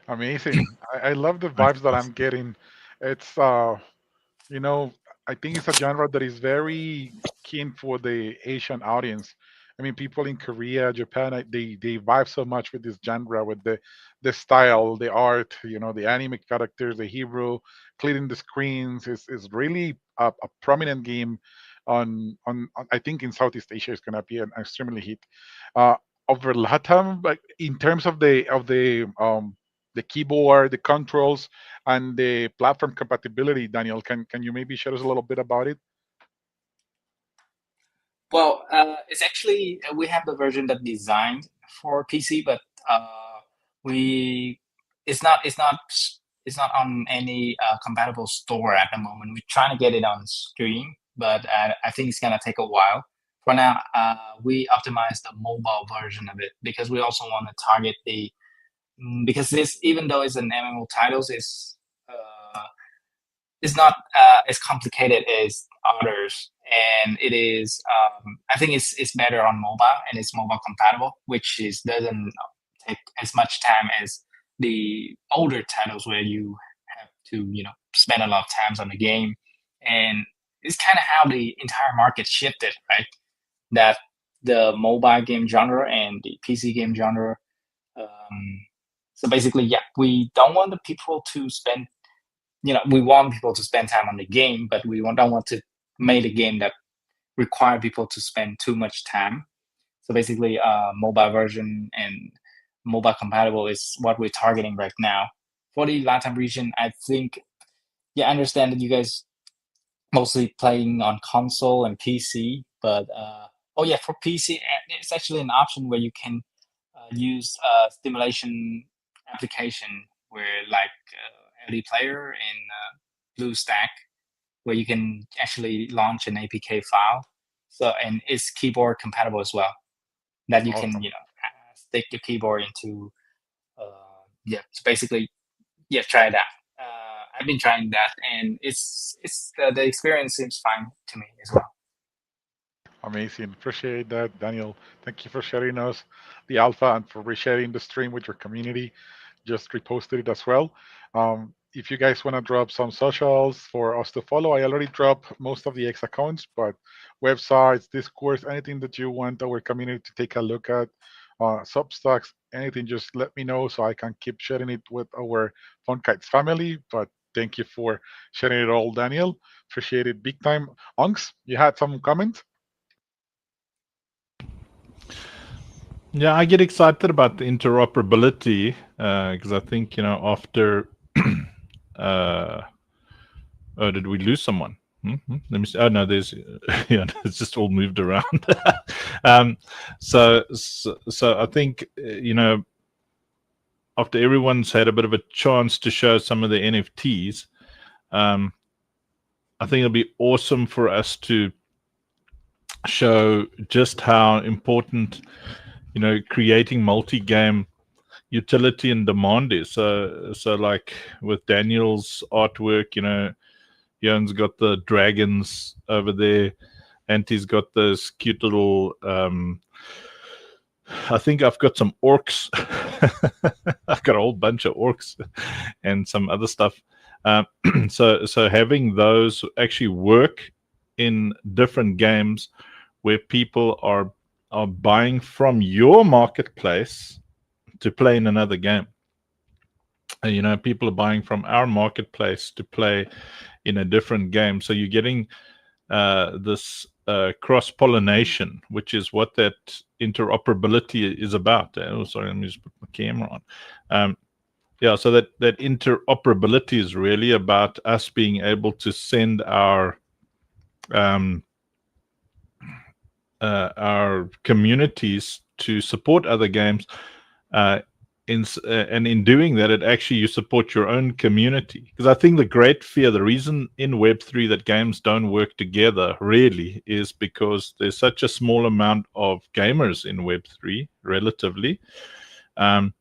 Speaker 15: Amazing. I love the vibes that I'm getting. It's you know, I think it's a genre that is very keen for the Asian audience. I mean, people in Korea, Japan, they vibe so much with this genre, with the style, the art, the anime characters, the hero, clearing the screens. Is really a prominent game on I think in Southeast Asia is gonna be an extremely hit. Uh, Over Latam, but in terms of the keyboard, the controls, and the platform compatibility, Daniel, can you maybe share us a little bit about it?
Speaker 14: Well, it's actually we have the version that designed for PC, but we it's not on any compatible store at the moment. We're trying to get it on stream, but I think it's gonna take a while. For now, we optimize the mobile version of it, because we also want to target because this, even though it's an MMO titles, uh, is not as complicated as others, and it is. I think it's better on mobile, and it's mobile compatible, which is doesn't take as much time as the older titles, where you have to spend a lot of times on the game. And it's kind of how the entire market shifted, right? That the mobile game genre and the PC game genre. Um, so basically, yeah, we don't want the people to spend we want people to spend time on the game, but don't want to make a game that require people to spend too much time. So basically, mobile version and mobile compatible is what we're targeting right now. For the Latin region, I think, yeah, I understand that you guys mostly playing on console and PC, but oh yeah, for PC, it's actually an option where you can use a stimulation application, where like LD Player and BlueStack, where you can actually launch an APK file. So, and it's keyboard compatible as well. That you can
Speaker 15: Awesome.
Speaker 14: stick your keyboard into. Yeah, so basically, yeah, try it out. I've been trying that, and it's the experience seems fine to me as well.
Speaker 15: Amazing. Appreciate that, Daniel. Thank you for sharing us the alpha and for resharing the stream with your community. Just reposted it as well. If you guys want to drop some socials for us to follow, I already dropped most of the X accounts, but websites, Discourse, anything that you want our community to take a look at, Substacks, anything, just let me know so I can keep sharing it with our Funkites family. But thank you for sharing it all, Daniel. Appreciate it big time. Unks, you had some comments?
Speaker 9: Yeah, I get excited about the interoperability because I think, after oh, did we lose someone? Let me see. Oh no, there's yeah, it's just all moved around. So I think after everyone's had a bit of a chance to show some of the NFTs, I think it'll be awesome for us to show just how important creating multi-game utility and demand is. So like with Daniel's artwork, Jan's got the dragons over there, Auntie's got those cute little I think I've got some orcs. I've got a whole bunch of orcs and some other stuff. So having those actually work in different games where people are buying from your marketplace to play in another game. People are buying from our marketplace to play in a different game. So you're getting this cross-pollination, which is what that interoperability is about. Oh, sorry, let me just put my camera on. Yeah, so that interoperability is really about us being able to send our communities to support other games, and in doing that, you support your own community. Because I think the great fear, the reason in Web3 that games don't work together really is because there's such a small amount of gamers in Web3 relatively, and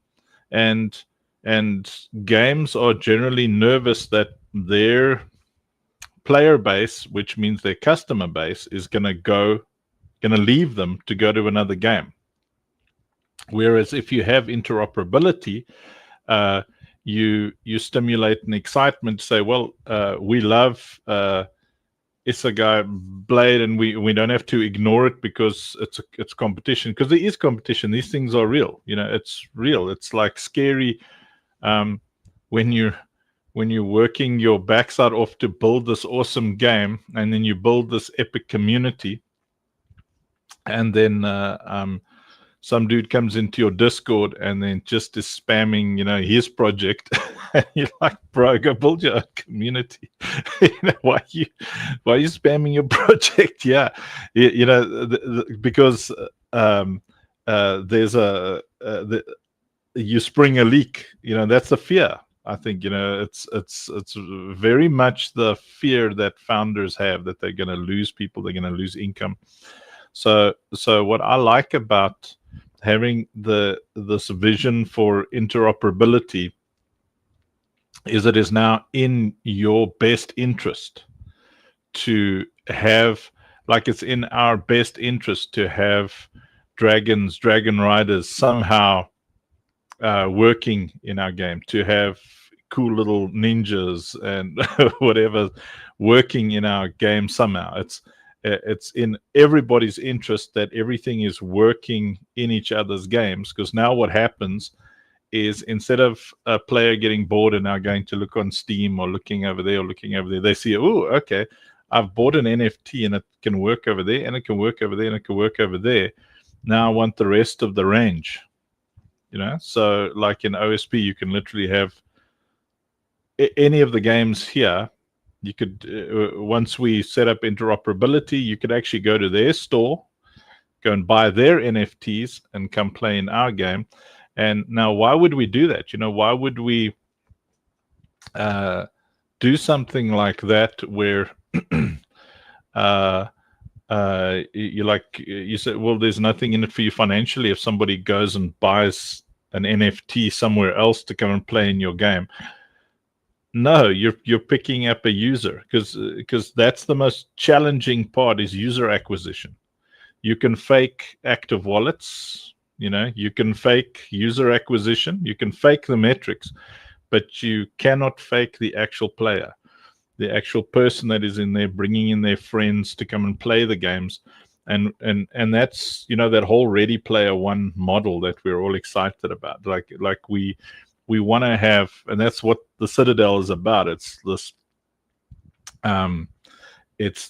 Speaker 9: games are generally nervous that their player base, which means their customer base, is going to leave them to go to another game. Whereas if you have interoperability, you stimulate an excitement to say, well, we love Isekai Blade, and we don't have to ignore it because it's competition. Because there is competition. These things are real. It's real. It's like scary when you're working your backside off to build this awesome game, and then you build this epic community, and then some dude comes into your Discord and then just is spamming, his project. And you're like, bro, go build your own community. Why are you spamming your project? Yeah, because there's you spring a leak. That's the fear. I think it's very much the fear that founders have, that they're going to lose people, they're going to lose income. So what I like about having this vision for interoperability is it is now in your best interest to have, like it's in our best interest to have dragon riders somehow working in our game, to have cool little ninjas and whatever working in our game somehow. It's in everybody's interest that everything is working in each other's games, because now what happens is, instead of a player getting bored and now going to look on Steam or looking over there, they see, oh, okay, I've bought an NFT and it can work over there and it can work over there and it can work over there. Now I want the rest of the range. So like in OSP, you can literally have any of the games here. You could, once we set up interoperability, you could actually go to their store, go and buy their NFTs and come play in our game. And now, why would we do that? Why would we do something like that where you say, well, there's nothing in it for you financially if somebody goes and buys an NFT somewhere else to come and play in your game? No, you're picking up a user, because that's the most challenging part, is user acquisition. You can fake active wallets, you can fake user acquisition, you can fake the metrics, but you cannot fake the actual player, the actual person that is in there bringing in their friends to come and play the games. and that's, you know, that whole Ready Player One model that we're all excited about. Like we want to have, and that's what the Citadel is about. It's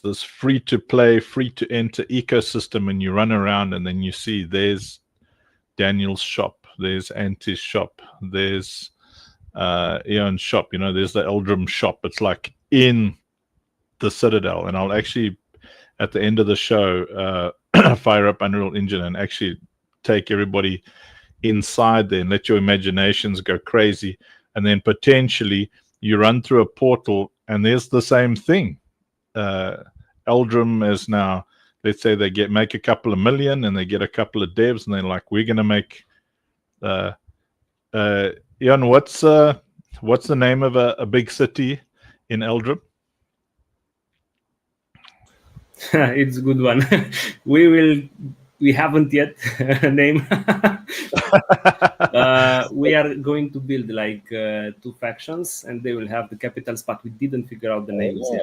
Speaker 9: this free to play, free to enter ecosystem, and you run around and then you see there's Daniel's shop, there's Anti's shop, there's Eon's shop, you know, there's the Eldrum shop. It's like in the Citadel. And I'll actually, at the end of the show, fire up Unreal Engine and actually take everybody inside there and let your imaginations go crazy. And then potentially you run through a portal and there's the same thing. Eldrum is now, let's say they make a couple of million and they get a couple of devs and they're like, we're going to make Jan, what's the name of a big city in Eldrum?
Speaker 17: It's a good one. We haven't yet a name. We are going to build like 2 factions, and they will have the capitals, but we didn't figure out the names yet.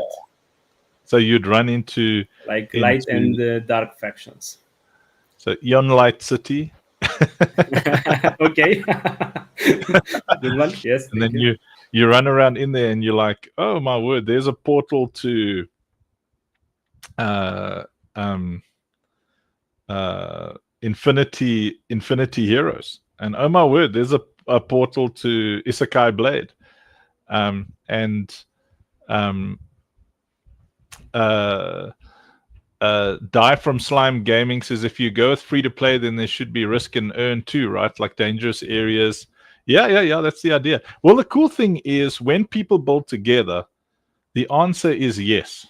Speaker 9: So you'd run into
Speaker 17: like light and dark factions.
Speaker 9: So Ion Light City.
Speaker 17: Okay. Good one. Yes.
Speaker 9: And then you run around in there and you're like, oh my word, there's a portal to Infinity Heroes, and oh my word, there's a portal to Isekai Blade, Die from Slime Gaming says if you go with free to play, then there should be risk and earn too, right? Like dangerous areas. Yeah. That's the idea. Well, the cool thing is when people build together, the answer is yes.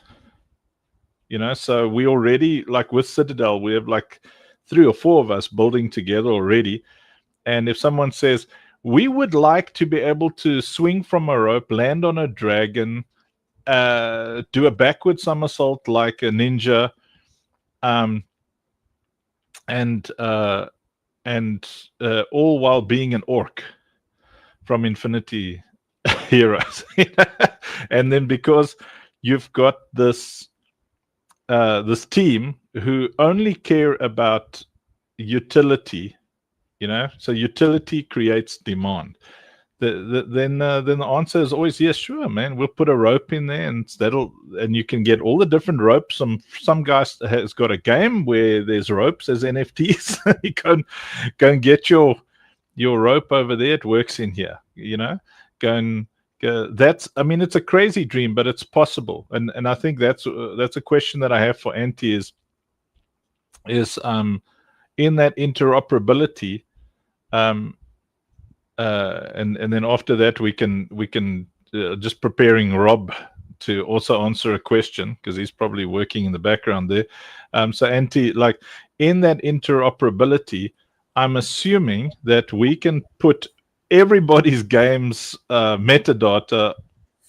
Speaker 9: You know, so we already, like with Citadel, we have like 3 or 4 of us building together already. And if someone says, we would like to be able to swing from a rope, land on a dragon, do a backward somersault like a ninja, and all while being an orc from Infinity Heroes. And then because you've got this team who only care about utility, you know, so utility creates demand. Then the answer is always yes, sure, man. We'll put a rope in there, and you can get all the different ropes. Some guys has got a game where there's ropes as NFTs. You go and get your rope over there. It works in here, you know. That's, I mean, it's a crazy dream, but it's possible. And I think that's a question that I have for Antti is in that interoperability. And then after that we can just preparing Rob to also answer a question because he's probably working in the background there. So Antti, like in that interoperability, I'm assuming that we can put everybody's games metadata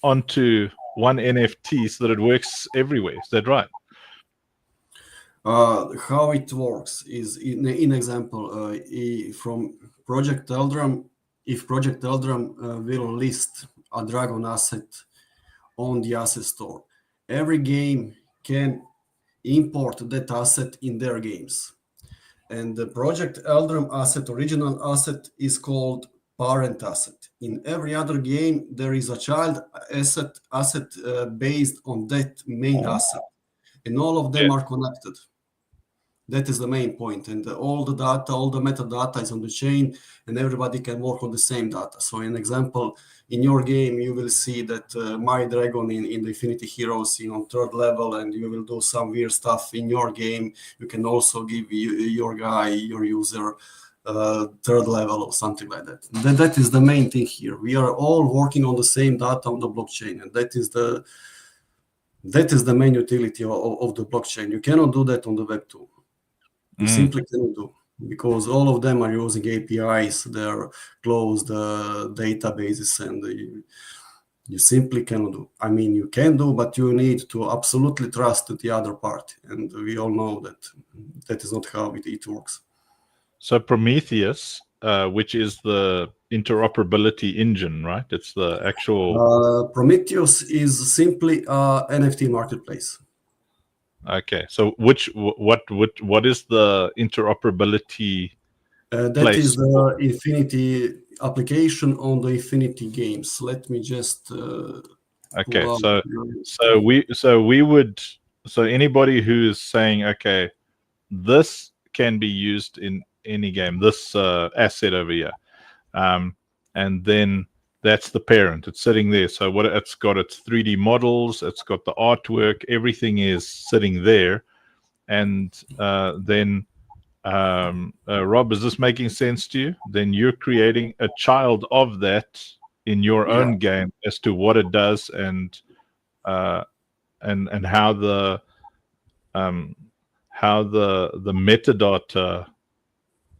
Speaker 9: onto one NFT so that it works everywhere. Is that right?
Speaker 16: How it works is in example from Project Eldrum. If Project Eldrum will list a Dragon asset on the asset store, every game can import that asset in their games. And the Project Eldrum asset, original asset, is called parent asset. In every other game, there is a child asset based on that main asset. And all of them are connected. That is the main point. And all the data, all the metadata is on the chain, and everybody can work on the same data. So an example, in your game, you will see that my dragon in the Infinity Heroes on 3rd level, and you will do some weird stuff in your game. You can also give your guy, your user, 3rd level or something like that. That is the main thing here. We are all working on the same data on the blockchain, and that is the main utility of the blockchain. You cannot do that on the Web 2. You simply cannot do, because all of them are using APIs, they're closed databases, and you simply cannot do. I mean, you can do, but you need to absolutely trust the other party, and we all know that is not how it works.
Speaker 9: So Prometheus, which is the interoperability engine, right? It's the actual...
Speaker 16: Prometheus is simply a NFT marketplace.
Speaker 9: Okay, so what is the interoperability
Speaker 16: That
Speaker 9: place?
Speaker 16: is the Infinity application on the Infinity games. Let me just
Speaker 9: Okay,
Speaker 16: pull out
Speaker 9: so
Speaker 16: your-
Speaker 9: so anybody who is saying, okay, this can be used in any game, this asset over here, and then that's the parent. It's sitting there. So what it's got, its 3D models, it's got the artwork, everything is sitting there, and then Rob, is this making sense to you? Then you're creating a child of that in your own game as to what it does and how the metadata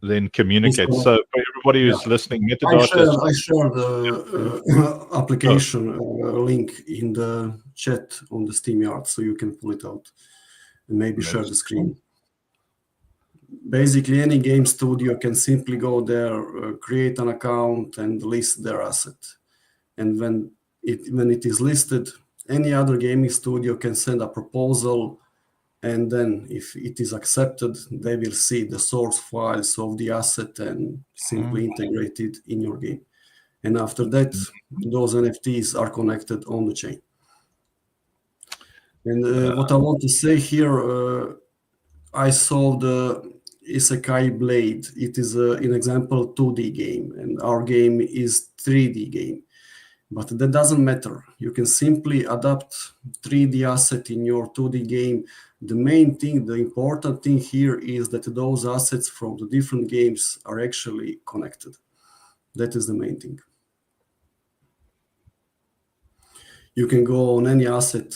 Speaker 9: then communicates. So for everybody who's listening, metadata is
Speaker 16: I share the application link in the chat on the SteamYard, so you can pull it out and maybe share the screen. Basically, any game studio can simply go there, create an account, and list their asset. And when it is listed, any other gaming studio can send a proposal, and then if it is accepted, they will see the source files of the asset and simply integrate it in your game. And after that, those NFTs are connected on the chain. And what I want to say here, I saw the Isekai Blade. It is an example 2D game, and our game is 3D game. But that doesn't matter. You can simply adapt 3D asset in your 2D game. The main thing, the important thing here is that those assets from the different games are actually connected. That is the main thing. You can go on any asset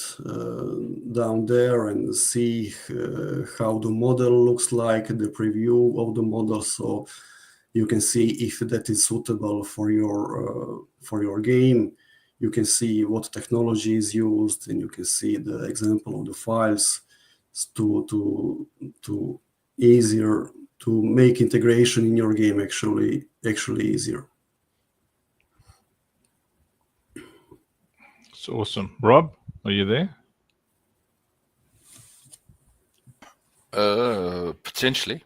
Speaker 16: down there and see how the model looks like, the preview of the model, so you can see if that is suitable for your game. You can see what technology is used, and you can see the example of the files to easier to make integration in your game actually easier.
Speaker 9: It's awesome. Rob, are you there?
Speaker 20: Potentially.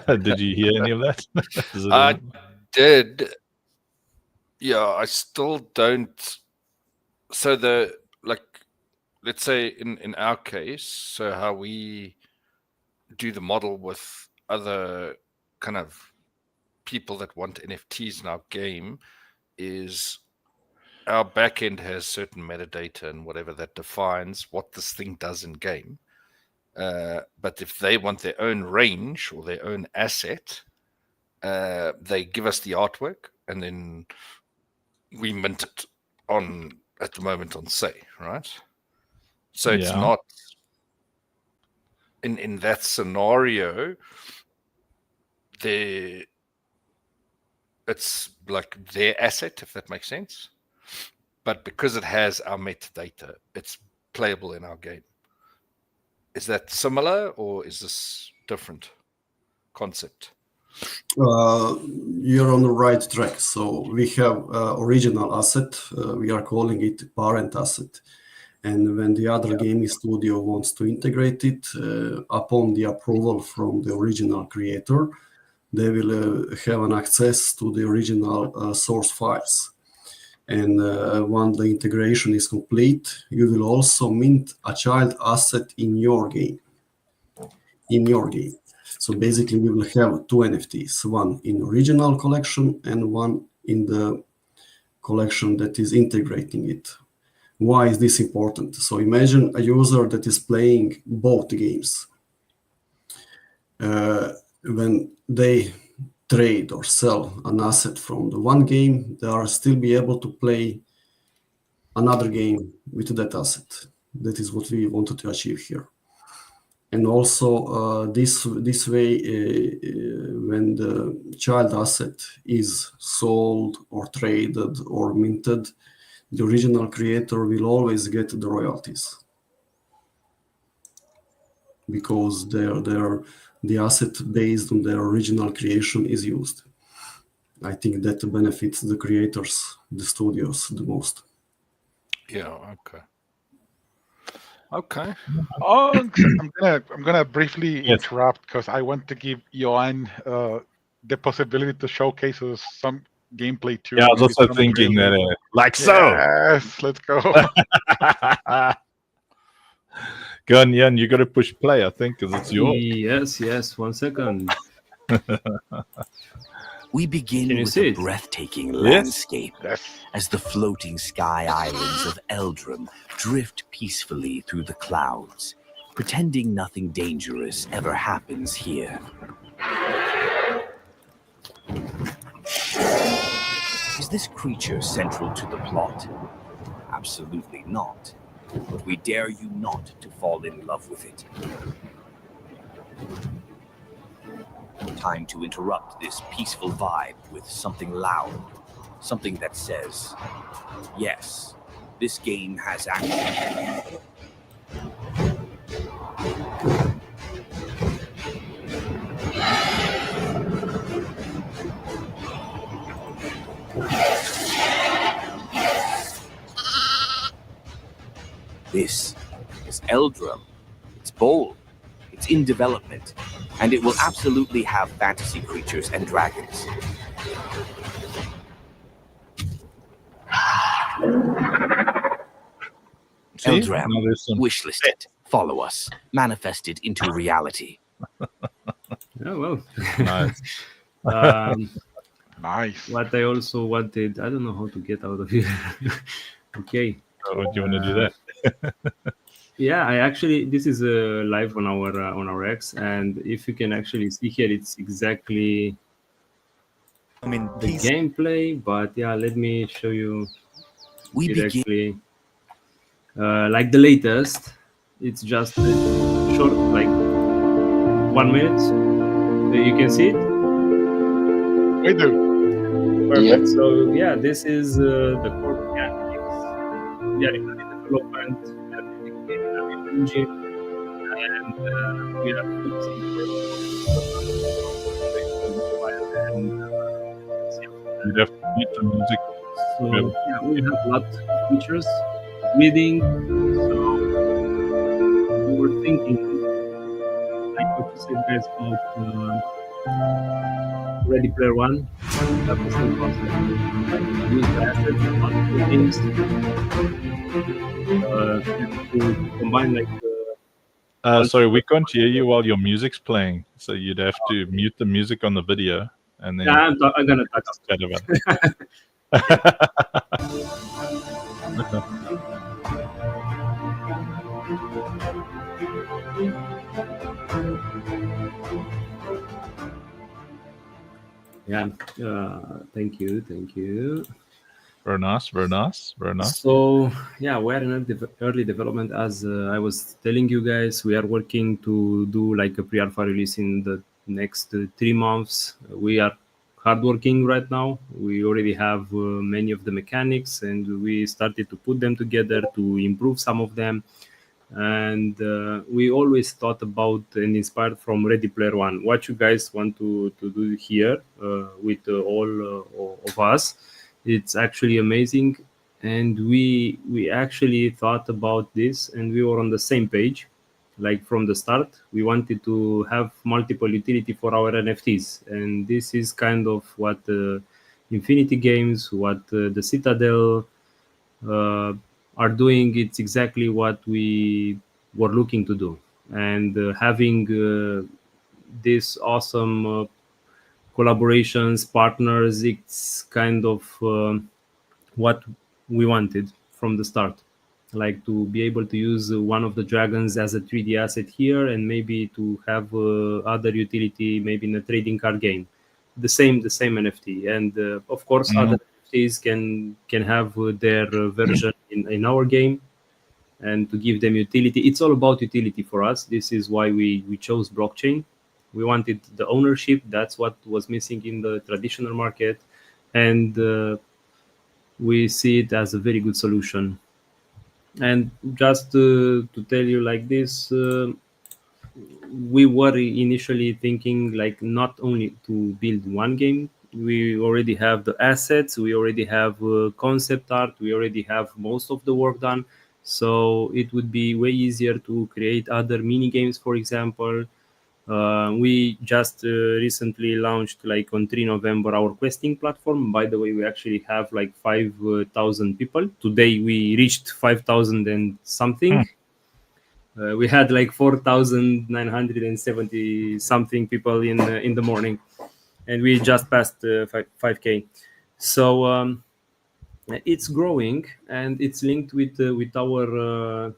Speaker 9: Did you hear any of that?
Speaker 20: I did. Yeah, I still don't. So let's say in our case, so how we do the model with other kind of people that want NFTs in our game is our backend has certain metadata and whatever that defines what this thing does in game. But if they want their own range or their own asset, they give us the artwork and then we mint it at the moment on Say, right? So it's not in that scenario, it's like their asset, if that makes sense. But because it has our metadata, it's playable in our game. Is that similar or is this different concept?
Speaker 16: You're on the right track. So we have original asset. We are calling it parent asset. And when the other gaming studio wants to integrate it, upon the approval from the original creator, they will have an access to the original source files. And once the integration is complete, you will also mint a child asset in your game. So basically, we will have two NFTs, one in original collection and one in the collection that is integrating it. Why is this important? So imagine a user that is playing both games. When they trade or sell an asset from the one game, they are still be able to play another game with that asset. That is what we wanted to achieve here. And also this way, when the child asset is sold or traded or minted, the original creator will always get the royalties because the asset based on their original creation is used. I think that benefits the creators, the studios, the most.
Speaker 20: Yeah, okay. Okay.
Speaker 15: I'm gonna briefly interrupt because I want to give Johan the possibility to showcase us some gameplay too.
Speaker 9: Yeah, I was
Speaker 15: Maybe
Speaker 9: also
Speaker 15: some
Speaker 9: thinking that,
Speaker 15: trailer.
Speaker 9: like so.
Speaker 15: Yes, let's go.
Speaker 9: Go on, Jan, you got to push play, I think, because it's yours.
Speaker 17: Yes, 1 second.
Speaker 21: We begin
Speaker 17: Can you
Speaker 21: with
Speaker 17: see
Speaker 21: a
Speaker 17: it?
Speaker 21: breathtaking
Speaker 9: Yes.
Speaker 21: landscape
Speaker 15: Yes.
Speaker 21: as the floating sky islands of Eldrum drift peacefully through the clouds, pretending nothing dangerous ever happens here. Is this creature central to the plot? Absolutely not. But we dare you not to fall in love with it. Time to interrupt this peaceful vibe with something loud. Something that says, yes, this game has action. This is Eldrum. It's bold, it's in development, and it will absolutely have fantasy creatures and dragons.
Speaker 9: See?
Speaker 21: Eldram,
Speaker 9: Now there's some-
Speaker 21: wishlist it, follow us, manifest it into reality.
Speaker 17: Yeah, well.
Speaker 9: Nice.
Speaker 15: Nice.
Speaker 17: What I also wanted, I don't know how to get out of here. Okay.
Speaker 9: Oh, do you want to do that?
Speaker 17: Yeah, I actually this is live on our X, and if you can actually see here, it's exactly the gameplay. But yeah, let me show you.
Speaker 21: We
Speaker 17: it
Speaker 21: begin-
Speaker 17: actually like the latest. It's just a short, like 1 minute. You can see it.
Speaker 15: We do.
Speaker 17: Perfect. So yeah, this is the core mechanics. We are in early development. We are building an engine, and we are focusing
Speaker 9: You'd have to mute the music.
Speaker 17: So yeah, we have a lot of features. Reading. So we were thinking, like what you said, guys, about Ready Player One. That was the concept. Like use the assets of multiple games to combine like.
Speaker 9: Sorry, we can't hear you while your music's playing. So you'd have to mute the music on the video, and then.
Speaker 17: Yeah, I'm gonna touch
Speaker 9: better about
Speaker 17: Yeah. Thank you.
Speaker 9: Very nice, very nice, very nice.
Speaker 17: So yeah, we're in early development. As I was telling you guys, we are working to do like a pre-alpha release in the next 3 months. We are hardworking right now. We already have many of the mechanics, and we started to put them together to improve some of them. And we always thought about and inspired from Ready Player One. What you guys want to do here with all of us? It's actually amazing, and we actually thought about this, and we were on the same page. Like from the start, we wanted to have multiple utility for our NFTs, and this is kind of what Infinity Games, what the Citadel are doing. It's exactly what we were looking to do, and having this awesome collaborations, partners, it's kind of what we wanted from the start, like to be able to use one of the dragons as a 3D asset here, and maybe to have other utility, maybe in a trading card game, the same NFT, and of course other NFTs can have their version in our game, and to give them utility. It's all about utility for us. This is why we chose blockchain. We wanted the ownership. That's what was missing in the traditional market, and we see it as a very good solution. And just to tell you like this, we were initially thinking like not only to build one game. We already have the assets, we already have concept art, we already have most of the work done, So it would be way easier to create other mini games, for example. We just recently launched, like on 3 November, our questing platform. By the way, we actually have like 5,000 people. Today we reached 5,000 and something. We had like 4,970 something people in the morning, and we just passed 5K. So it's growing, and it's linked with our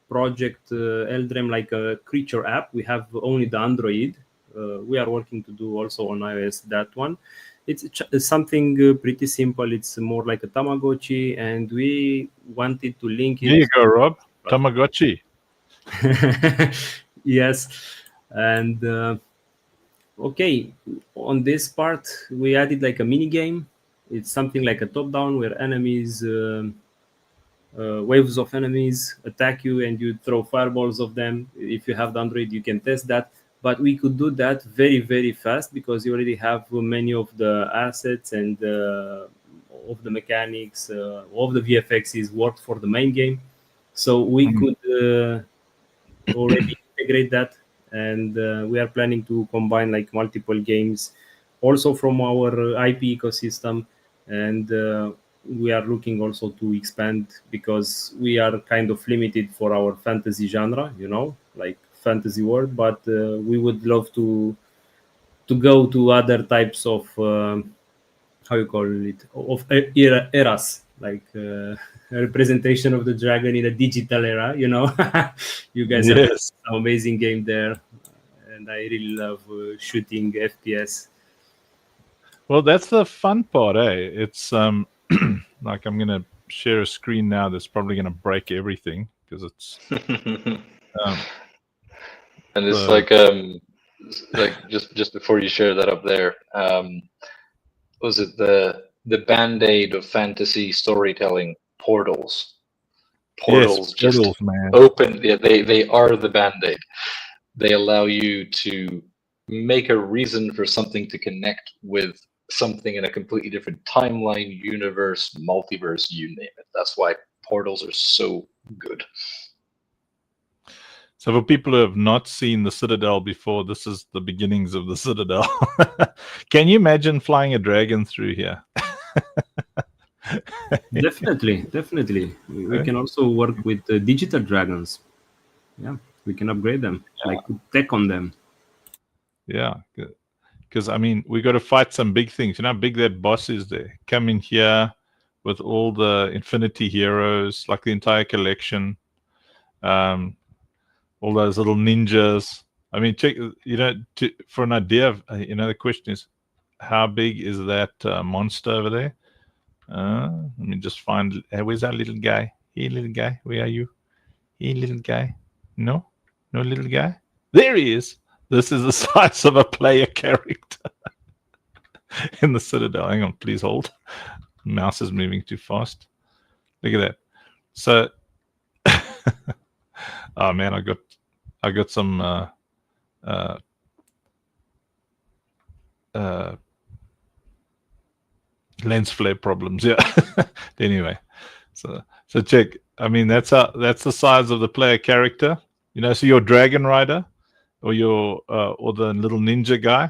Speaker 17: project Eldrem, like a creature app. We have only the Android. We are working to do also on iOS that one. It's something pretty simple. It's more like a Tamagotchi, and we wanted to link it.
Speaker 9: There you go, Rob. Tamagotchi.
Speaker 17: Yes, and okay, on this part we added like a mini game. It's something like a top down where enemies waves of enemies attack you and you throw fireballs of them. If you have the Android, you can test that, but we could do that very, very fast because you already have many of the assets and of the mechanics of the VFX is worked for the main game, so we could already integrate that. And we are planning to combine like multiple games also from our IP ecosystem. And we are looking also to expand because we are kind of limited for our fantasy genre, like fantasy world, but we would love to go to other types of how you call it, of eras, like a representation of the dragon in a digital era. You guys have
Speaker 9: Yes.
Speaker 17: an amazing game there, and I really love shooting FPS.
Speaker 9: Well, that's the fun part, eh? It's like I'm gonna share a screen now that's probably gonna break everything because it's
Speaker 12: and it's like just before you share that up there, was it the band-aid of fantasy storytelling, portals? Portals,
Speaker 9: yes,
Speaker 12: just
Speaker 9: portals, man.
Speaker 12: open. Yeah, they are the band-aid. They allow you to make a reason for something to connect with something in a completely different timeline, universe, multiverse, you name it. That's why portals are so good.
Speaker 9: So for people who have not seen the Citadel before, this is the beginnings of the Citadel. Can you imagine flying a dragon through here?
Speaker 17: Definitely. We can also work with digital dragons. Yeah, we can upgrade them, like put tech on them.
Speaker 9: Yeah, because I mean, we got to fight some big things. You know how big that boss is there? Come in here with all the Infinity Heroes, like the entire collection. All those little ninjas. I mean, check. For an idea of, the question is, how big is that monster over there? Let me just find. Where's that little guy? Hey, little guy, where are you? Hey, little guy. No little guy. There he is. This is the size of a player character in the Citadel. Hang on, please hold. Mouse is moving too fast. Look at that. So, oh man, I got some lens flare problems. Yeah. Anyway, so check. I mean, that's the size of the player character. So your dragon rider, or your or the little ninja guy.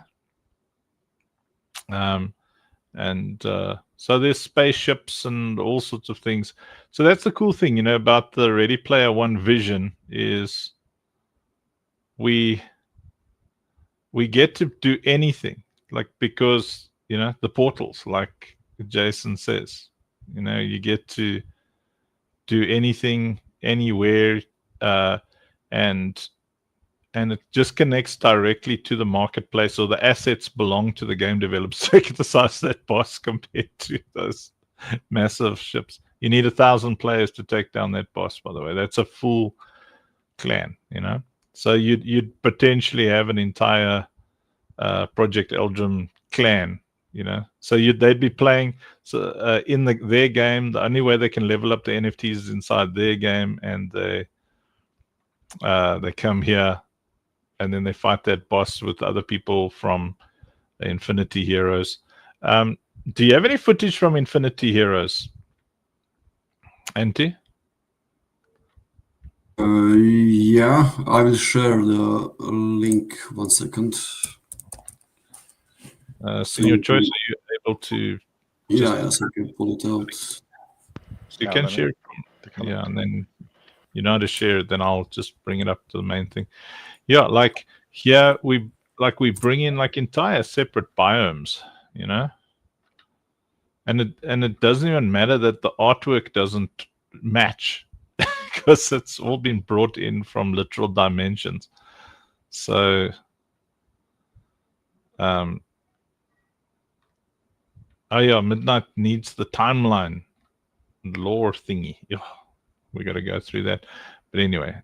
Speaker 9: And so there's spaceships and all sorts of things. So that's the cool thing, about the Ready Player One vision is we get to do anything, like, because the portals, like Jason says, you get to do anything anywhere, and it just connects directly to the marketplace, or the assets belong to the game developers. So you can size that boss compared to those massive ships. You need 1,000 players to take down that boss, by the way. That's a full clan, So you'd potentially have an entire Project Eldrum clan, So they'd be playing in their game. The only way they can level up the NFTs is inside their game, and they come here, and then they fight that boss with other people from the Infinity Heroes. Do you have any footage from Infinity Heroes, Antti?
Speaker 16: Yeah, I will share the link. 1 second.
Speaker 9: Senior choice, are you able to?
Speaker 16: Yes, I can pull it out.
Speaker 9: So you can share it from, and then you know how to share it, then I'll just bring it up to the main thing. Yeah, like here we bring in like entire separate biomes, you know? And it doesn't even matter that the artwork doesn't match because it's all been brought in from literal dimensions. So oh yeah, Midnight needs the timeline lore thingy. Yeah, we got to go through that. But anyway,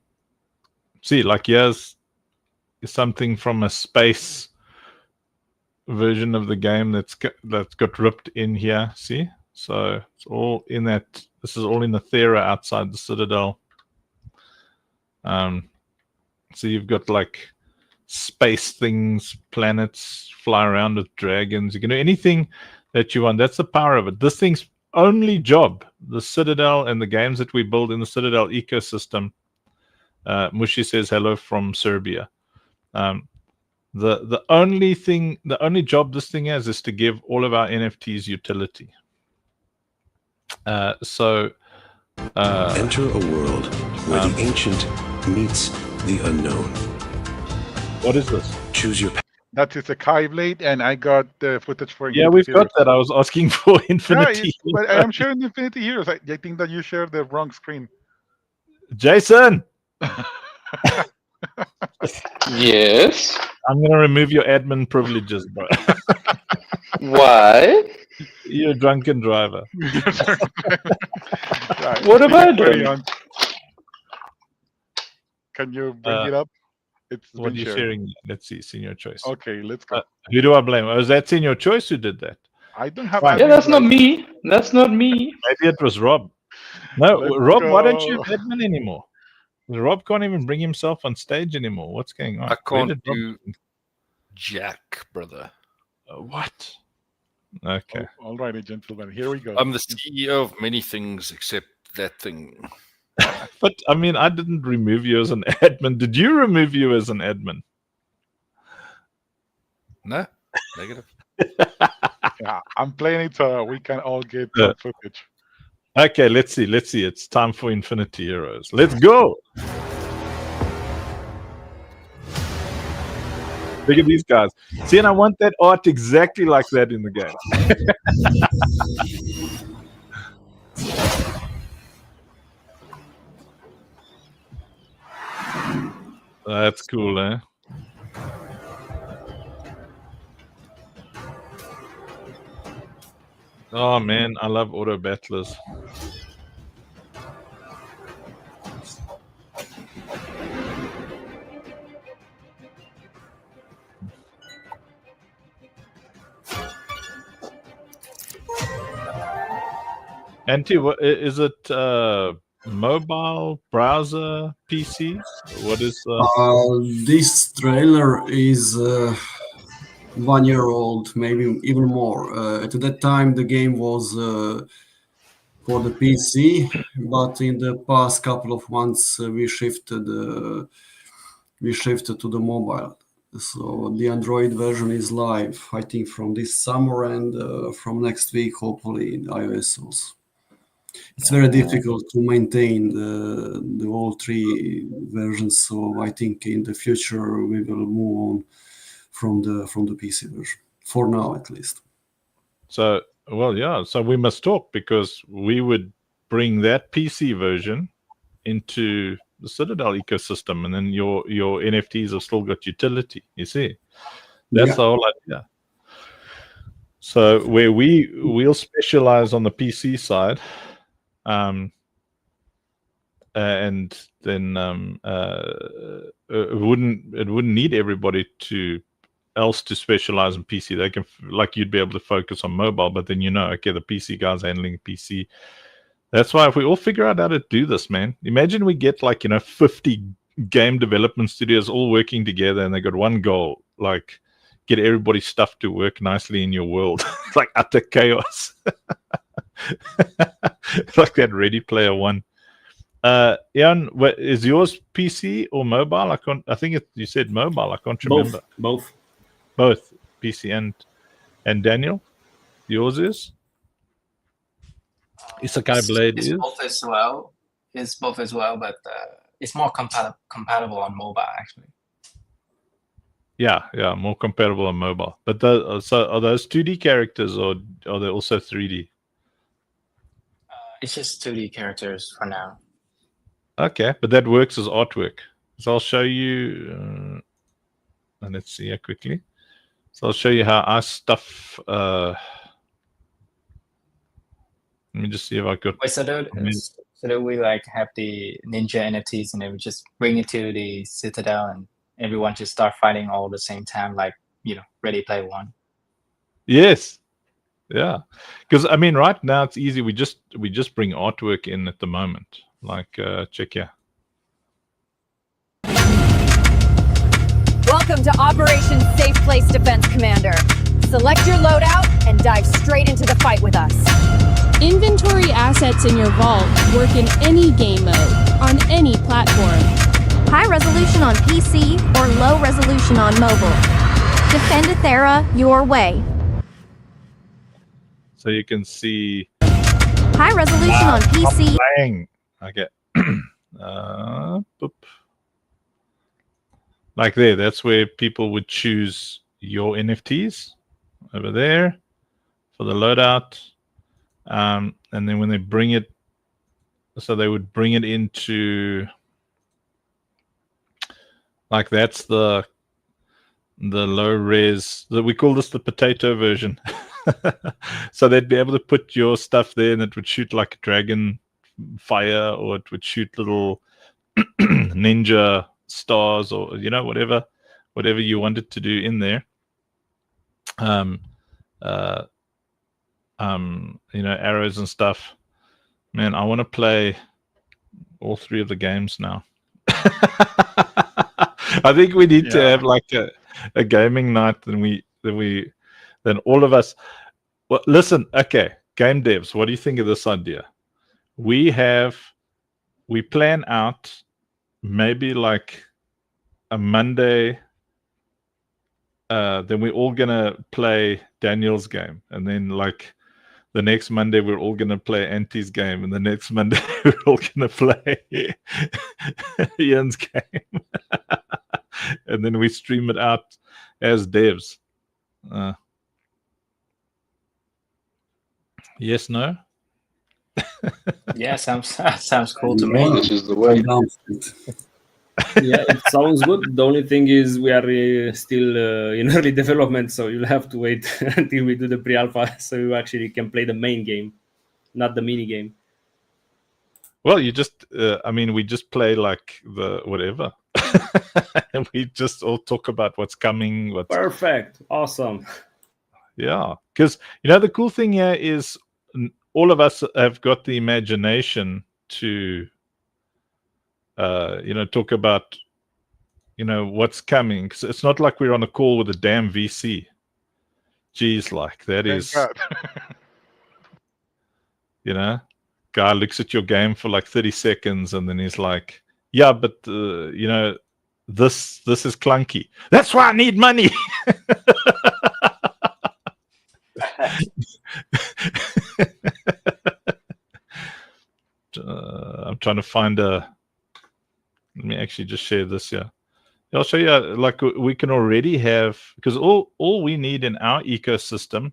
Speaker 9: see, like here's something from a space version of the game that's got ripped in here. See, so it's all in that. This is all in the Thera outside the Citadel. So you've got like space things, planets, fly around with dragons. You can do anything that you want. That's the power of it. This thing's only job, the Citadel and the games that we build in the Citadel ecosystem. Mushi says hello from Serbia. The only job this thing has is to give all of our NFTs utility. Enter
Speaker 18: a world where the ancient meets the unknown.
Speaker 9: What is this?
Speaker 18: Choose your.
Speaker 15: That is a Kai Blade, and I got the footage for.
Speaker 9: Yeah, we've got that. I was asking for Infinity.
Speaker 15: Yeah, but I am sharing Infinity Heroes. I think that you shared the wrong screen.
Speaker 9: Jason.
Speaker 12: Yes.
Speaker 9: I'm gonna remove your admin privileges, bro.
Speaker 12: Why?
Speaker 9: You're a drunken driver.
Speaker 15: Right.
Speaker 12: What have I done?
Speaker 15: Can you bring it up? It's
Speaker 9: what are you
Speaker 15: shared.
Speaker 9: sharing? Let's see. Senior choice.
Speaker 15: Okay, let's go.
Speaker 9: Who do I blame? Was that Senior choice who did that?
Speaker 15: I don't have.
Speaker 12: Yeah, that's not me. That's not me.
Speaker 9: Maybe it was Rob. No,
Speaker 15: Let's
Speaker 9: Rob. Why don't
Speaker 15: go.
Speaker 9: you have admin anymore? Rob can't even bring himself on stage anymore. What's going on?
Speaker 20: I can't do jack, brother.
Speaker 9: What? Okay.
Speaker 15: All righty, gentlemen. Here we go.
Speaker 20: I'm the CEO of many things except that thing.
Speaker 9: But I mean, I didn't remove you as an admin. Did you remove you as an admin?
Speaker 20: No, negative.
Speaker 15: Yeah, I'm playing it so we can all get the footage.
Speaker 9: Okay, let's see. Let's see. It's time for Infinity Heroes. Let's go. Look at these guys. See, and I want that art exactly like that in the game. That's cool, eh? Oh man, I love auto battlers. Antti, what is it? Mobile, browser, PC? What is?
Speaker 16: This trailer is 1 year old, maybe even more. At that time, the game was for the PC, but in the past couple of months, we shifted to the mobile. So the Android version is live, I think, from this summer, and from next week, hopefully, in iOS also. It's very difficult to maintain the all three versions, so I think in the future we will move on from the PC version, for now at least.
Speaker 9: So, well, yeah. So we must talk, because we would bring that PC version into the Citadel ecosystem, and then your NFTs have still got utility. You see, that's the whole idea. So where we'll specialize on the PC side, and then it wouldn't need everybody else to specialize in PC. They can, like, you'd be able to focus on mobile, but then okay, the PC guys handling PC. That's why if we all figure out how to do this, man, imagine we get 50 game development studios all working together, and they got one goal, like get everybody's stuff to work nicely in your world. It's like utter chaos. Like that Ready Player One. Ian, is yours PC or mobile? I think you said mobile. I can't remember.
Speaker 17: Both.
Speaker 9: Both PC and Daniel, yours is. Isekai Blade
Speaker 14: It's
Speaker 9: is.
Speaker 14: both as well. It's both as well, but it's more compatible on mobile actually.
Speaker 9: Yeah, more compatible on mobile. But so are those 2D characters or are they also 3D?
Speaker 14: It's just 2D characters for now.
Speaker 9: Okay, but that works as artwork. So I'll show you. And let's see here quickly. So I'll show you how I stuff. Let me just see if I got.
Speaker 14: Wait, so do we like have the ninja NFTs and then we just bring it to the Citadel and everyone just start fighting all at the same time, like Ready Player One?
Speaker 9: Yes. Yeah, because I mean, right now it's easy. We just bring artwork in at the moment. Like, check here.
Speaker 10: Welcome to Operation Safe Place Defense, Commander. Select your loadout and dive straight into the fight with us.
Speaker 11: Inventory assets in your vault work in any game mode, on any platform.
Speaker 2: High resolution on PC or low resolution on mobile. Defend Athera your way.
Speaker 9: So you can see.
Speaker 2: High resolution on PC.
Speaker 9: Playing. Okay. Boop. Like there. That's where people would choose your NFTs over there for the loadout. And then when they bring it, so they would bring it into, like, that's the low res. We call this the potato version. So they'd be able to put your stuff there and it would shoot like a dragon fire, or it would shoot little ninja stars, or whatever you wanted to do in there. Arrows and stuff. Man, I want to play all 3 of the games now. I think we need to have like a gaming night, then all of us. Well, listen, okay, game devs, what do you think of this idea? We plan out maybe like a Monday, then we're all gonna play Daniel's game, and then like the next Monday we're all gonna play Auntie's game, and the next Monday we're all gonna play Ian's game. And then we stream it out as devs. Yes, no?
Speaker 14: Yeah, sounds cool to me.
Speaker 12: This is the way.
Speaker 17: Yeah, it sounds good. The only thing is we are still in early development, so you'll have to wait until we do the pre-alpha so you actually can play the main game, not the mini game.
Speaker 9: Well, we just play like the whatever. And we just all talk about what's coming.
Speaker 17: Perfect. Awesome.
Speaker 9: Yeah, because the cool thing here is all of us have got the imagination to talk about what's coming. 'Cause it's not like we're on a call with a damn VC. Geez, like that is guy looks at your game for like 30 seconds and then he's like, yeah, but this is clunky. That's why I need money. I'm trying to find let me actually just share this here. I'll show you like we can already have, because all we need in our ecosystem,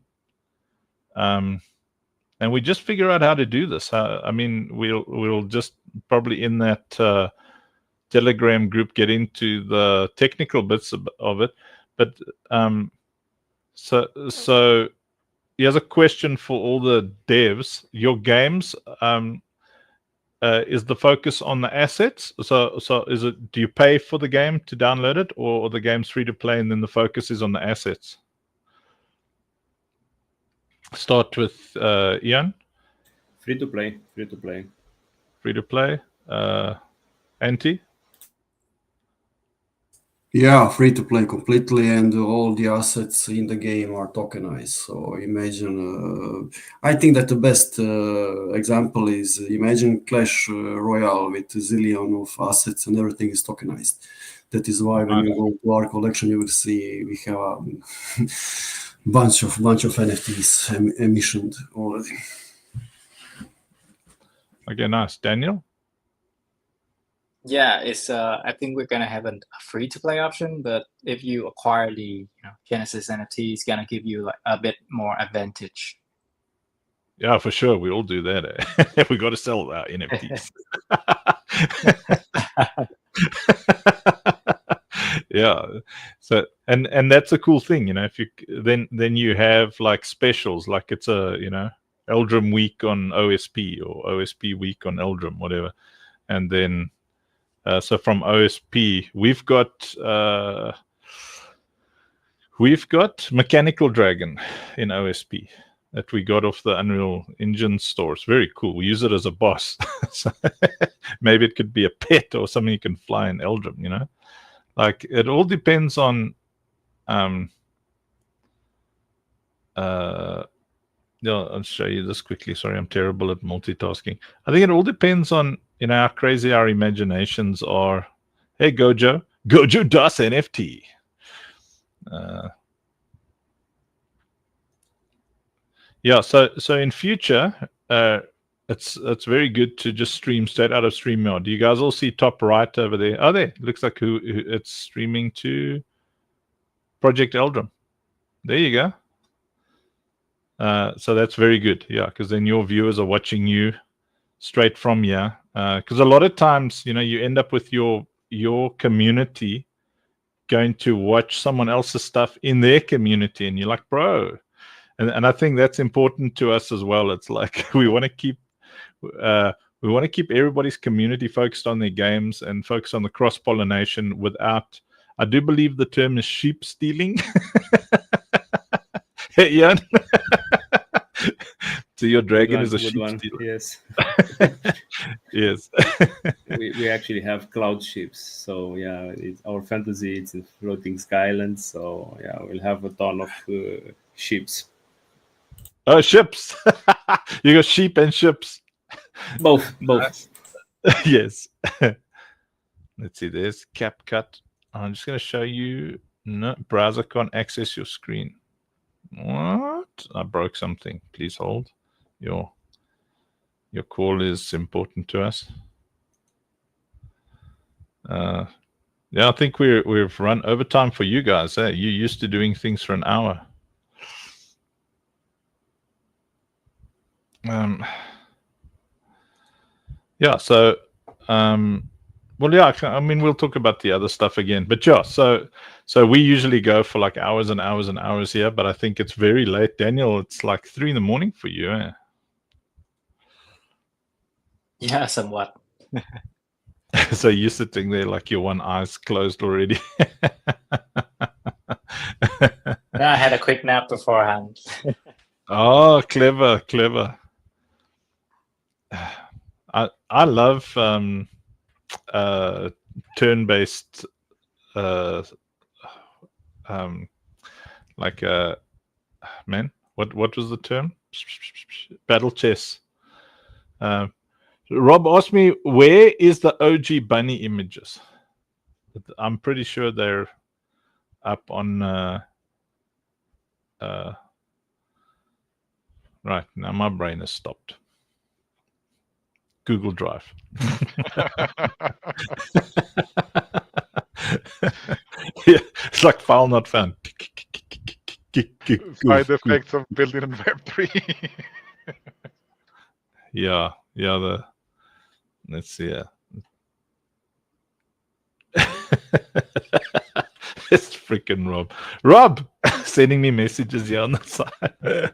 Speaker 9: and we just figure out how to do this. We'll just probably in that Telegram group get into the technical bits of it. But so here's a question for all the devs. Your games, is the focus on the assets? So is it, do you pay for the game to download it, or the game's free to play and then the focus is on the assets? Start with Ian.
Speaker 17: Free to play.
Speaker 9: Free to play. Anti?
Speaker 16: Yeah, free to play completely, and all the assets in the game are tokenized. So imagine, I think that the best example is imagine Clash Royale with a zillion of assets and everything is tokenized. That is why when you go to our collection, you will see we have a bunch of NFTs emissioned already.
Speaker 9: Okay, nice. Daniel?
Speaker 14: Yeah, it's I think we're gonna have a free to play option, but if you acquire the Genesis NFT, it's gonna give you like a bit more advantage.
Speaker 9: Yeah, for sure. We all do that. We got to sell our NFTs. Yeah. So and that's a cool thing, if you then you have like specials, like it's a Eldrum week on OSP or OSP week on Eldrum, whatever. And then so from OSP we've got Mechanical Dragon in OSP that we got off the Unreal Engine store. It's very cool. We use it as a boss. So maybe it could be a pet or something you can fly in Eldrum, Like it all depends on I'll show you this quickly. Sorry, I'm terrible at multitasking. I think it all depends on how crazy our imaginations are. Hey Gojo does NFT. Yeah, so in future, it's very good to just stream straight out of StreamYard. Do you guys all see top right over there? Oh, there looks like who it's streaming to. Project Eldrum. There you go. So that's very good, yeah, because then your viewers are watching you straight from here. Because a lot of times, you end up with your community going to watch someone else's stuff in their community, and you're like, bro. And I think that's important to us as well. It's like we want to keep everybody's community focused on their games and focus on the cross pollination without. I do believe the term is sheep stealing. Yeah. So your dragon is a sheep stealer.
Speaker 17: Yes.
Speaker 9: Yes.
Speaker 17: we actually have cloud ships. So yeah, our fantasy it's in floating skylands. So yeah, we'll have a ton of ships.
Speaker 9: Ships. You got sheep and ships.
Speaker 17: Both.
Speaker 9: Yes. Let's see. There's CapCut. I'm just going to show you. No, browser can't access your screen. What? I broke something. Please hold. Your call is important to us. Yeah, I think we've run overtime for you guys. You're used to doing things for an hour. Yeah, so well, yeah, I mean, we'll talk about the other stuff again, but yeah, so we usually go for like hours and hours and hours here, but I think it's very late. Daniel, it's like 3 a.m. for you, eh?
Speaker 14: Yeah, somewhat.
Speaker 9: So you're sitting there like your one eye's closed already.
Speaker 14: Yeah, I had a quick nap beforehand.
Speaker 9: Oh, clever. I love turn-based like man, what was the term? Battle chess. Rob asked me, where is the OG bunny images? I'm pretty sure they're up on right now. My brain has stopped. Google Drive. Yeah, it's like file not found.
Speaker 15: Side effects of building in Web3.
Speaker 9: Yeah. Let's see. It's freaking Rob sending me messages here on the side.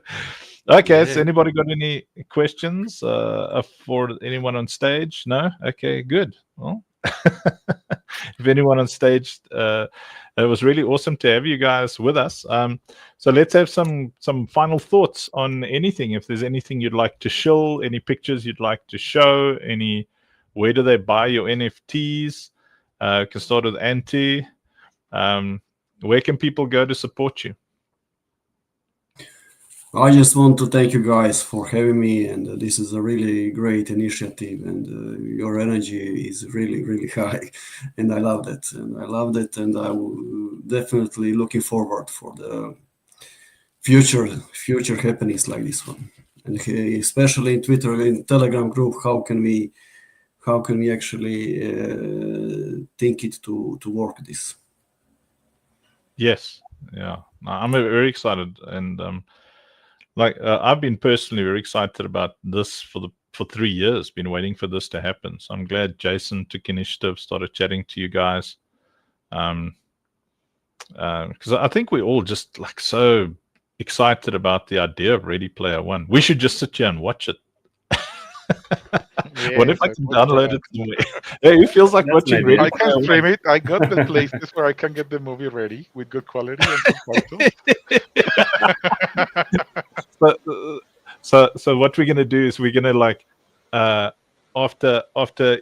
Speaker 9: Okay,
Speaker 13: Yeah.
Speaker 9: so anybody got any questions for anyone on stage? No? Okay, good. Well, if anyone on stage, it was really awesome to have you guys with us. So let's have some final thoughts on anything. If there's anything you'd like to shill, any pictures you'd like to show, where do they buy your NFTs? Can start with Antti. Where can people go to support you?
Speaker 16: I just want to thank you guys for having me, and this is a really great initiative, and your energy is really, really high, and I love that, and I will definitely looking forward for the future happenings like this one, and especially in Twitter, in Telegram group, how can we actually think it to work this?
Speaker 9: Yes, yeah, I'm very excited, and I've been personally very excited about this for 3 years. Been waiting for this to happen, so I'm glad Jason took initiative, started chatting to you guys, because I think we're all just like so excited about the idea of Ready Player One. We should just sit here and watch it. What if I can download it somewhere? Hey, it feels like watching Ready
Speaker 15: I can
Speaker 9: Player
Speaker 15: stream
Speaker 9: One.
Speaker 15: it. I got the places where I can get the movie ready with good quality and subtitles.
Speaker 9: So what we're gonna do is we're gonna like after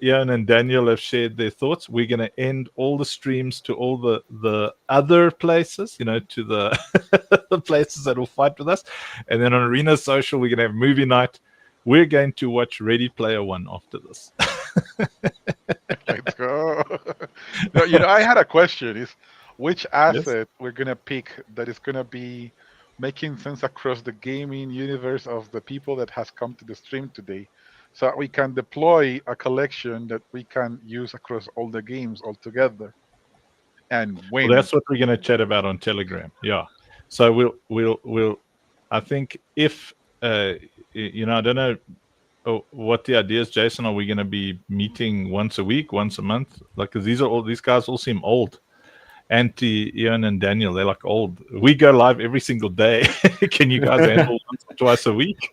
Speaker 9: Ian and Daniel have shared their thoughts, we're gonna end all the streams to all the other places, to the the places that will fight with us, and then on Arena Social we're gonna have movie night. We're going to watch Ready Player One after this.
Speaker 15: Let's go. No, I had a question: is which asset we're gonna pick that is gonna be making sense across the gaming universe of the people that has come to the stream today, so that we can deploy a collection that we can use across all the games all together and win.
Speaker 9: Well, that's what we're going to chat about on Telegram. Yeah. So we'll. I think if I don't know what the idea is, Jason. Are we going to be meeting once a week, once a month? Like, because these guys all seem old. Antti, Ian, and Daniel, they're like old. We go live every single day. Can you guys handle once or twice a week?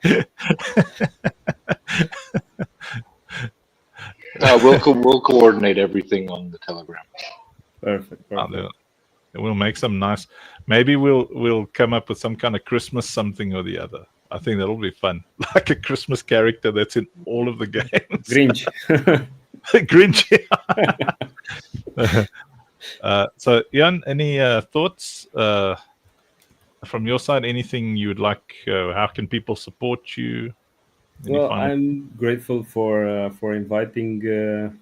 Speaker 12: We'll coordinate everything on the Telegram.
Speaker 17: Perfect.
Speaker 9: We'll make some nice. Maybe we'll come up with some kind of Christmas something or the other. I think that'll be fun, like a Christmas character that's in all of the games.
Speaker 17: Grinch.
Speaker 9: Grinch. So, Jan, any thoughts from your side? Anything you would like? How can people support you?
Speaker 17: Well, I'm grateful for inviting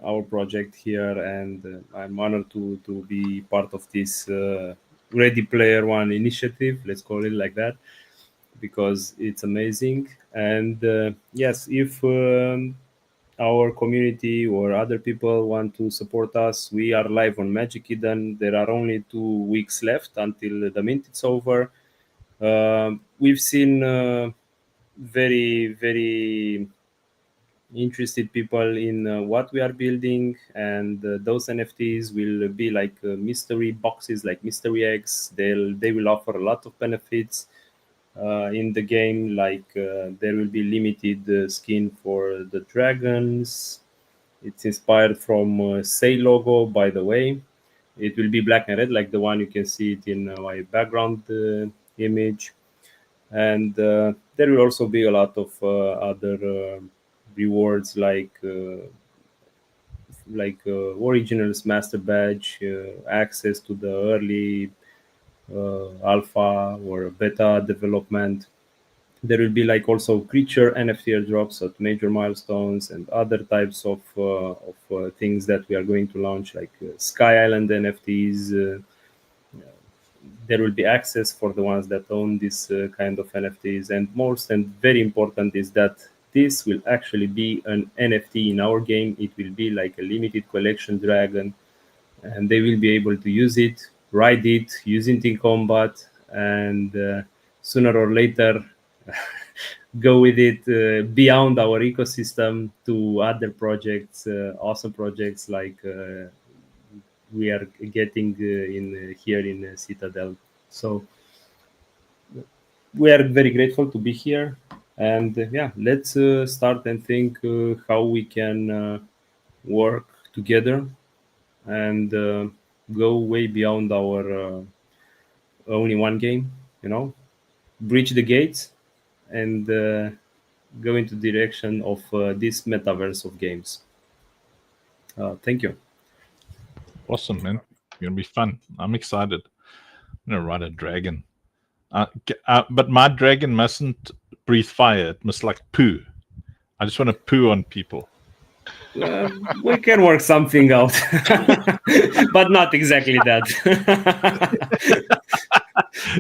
Speaker 17: our project here, and I'm honored to be part of this Ready Player One initiative. Let's call it like that, because it's amazing. And yes, if our community or other people want to support us, we are live on Magic Eden. There are only 2 weeks left until the mint is over. We've seen very, very interested people in what we are building, and those NFTs will be like mystery boxes, like mystery eggs. They will offer a lot of benefits in the game, like there will be limited skin for the dragons. It's inspired from Say logo, by the way. It will be black and red, like the one you can see it in my background image. And there will also be a lot of other rewards, like Originals Master Badge, access to the early alpha or beta development. There will be like also creature NFT airdrops at major milestones and other types of things that we are going to launch, like Sky Island NFTs. There will be access for the ones that own this kind of NFTs. And most and very important is that this will actually be an NFT in our game. It will be like a limited collection dragon, and they will be able to use it, ride it, use it in combat, and sooner or later go with it beyond our ecosystem to other projects, awesome projects like we are getting in here in Citadel. So we are very grateful to be here, and yeah, let's start and think how we can work together and go way beyond our only one game, breach the gates and go into the direction of this metaverse of games. Thank you.
Speaker 9: Awesome, man. gonna be fun. I'm excited. I'm gonna ride a dragon. But my dragon mustn't breathe fire. It must like poo. I just want to poo on people.
Speaker 17: We can work something out, but not exactly that.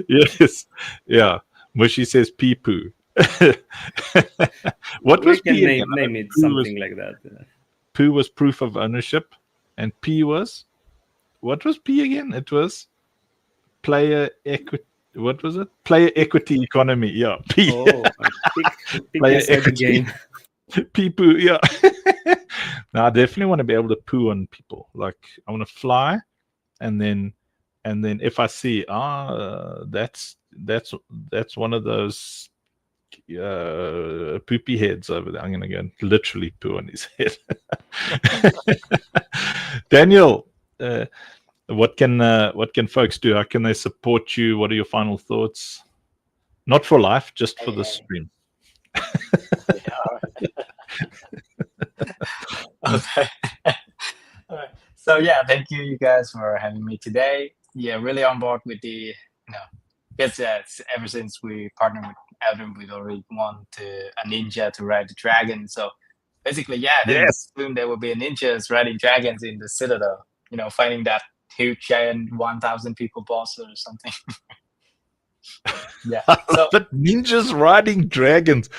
Speaker 9: Yes, yeah. Mushy says pee poo. What
Speaker 17: We
Speaker 9: was
Speaker 17: can
Speaker 9: P
Speaker 17: name it something like that.
Speaker 9: Poo was proof of ownership, and P was what was P again? It was player equity. What was it? Player equity economy. Yeah, P.
Speaker 17: Oh, pick
Speaker 9: Player
Speaker 17: inside the
Speaker 9: equity.
Speaker 17: game.
Speaker 9: Pee poo. Yeah. Now I definitely want to be able to poo on people. Like I want to fly, and then if I see that's one of those poopy heads over there, I'm gonna go and literally poo on his head. Daniel, what can folks do? How can they support you? What are your final thoughts? Not for life, just for the stream.
Speaker 14: Okay. All right. So yeah, thank you guys for having me today. Yeah, really on board with the because ever since we partnered with Elden, we already want a ninja to ride the dragon. So basically, yeah, I think soon there will be ninjas riding dragons in the Citadel. Fighting that huge giant 1,000 people boss or something. Yeah.
Speaker 9: But ninjas riding dragons.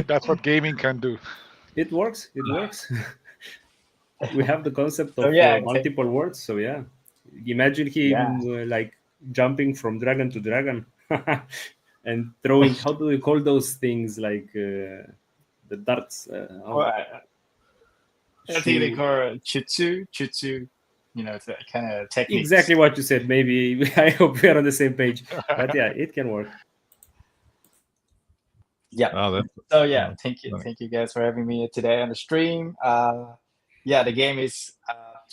Speaker 15: That's what gaming can do.
Speaker 17: It works. It works. We have the concept of multiple words. So yeah, imagine him like jumping from dragon to dragon and throwing. How do we call those things? Like the darts.
Speaker 14: I think they call jutsu. It's kind of technique.
Speaker 17: Exactly what you said. Maybe I hope we are on the same page. But yeah, it can work.
Speaker 14: Yeah. So yeah, thank you guys for having me today on the stream. Yeah, the game is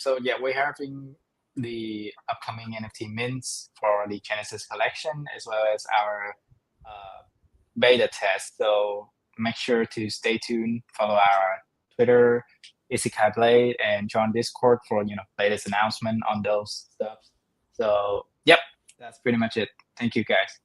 Speaker 14: we're having the upcoming NFT mints for the Genesis collection as well as our beta test. So make sure to stay tuned, follow our Twitter, Isekai Blade, and join Discord for latest announcement on those stuff. So yep, that's pretty much it. Thank you guys.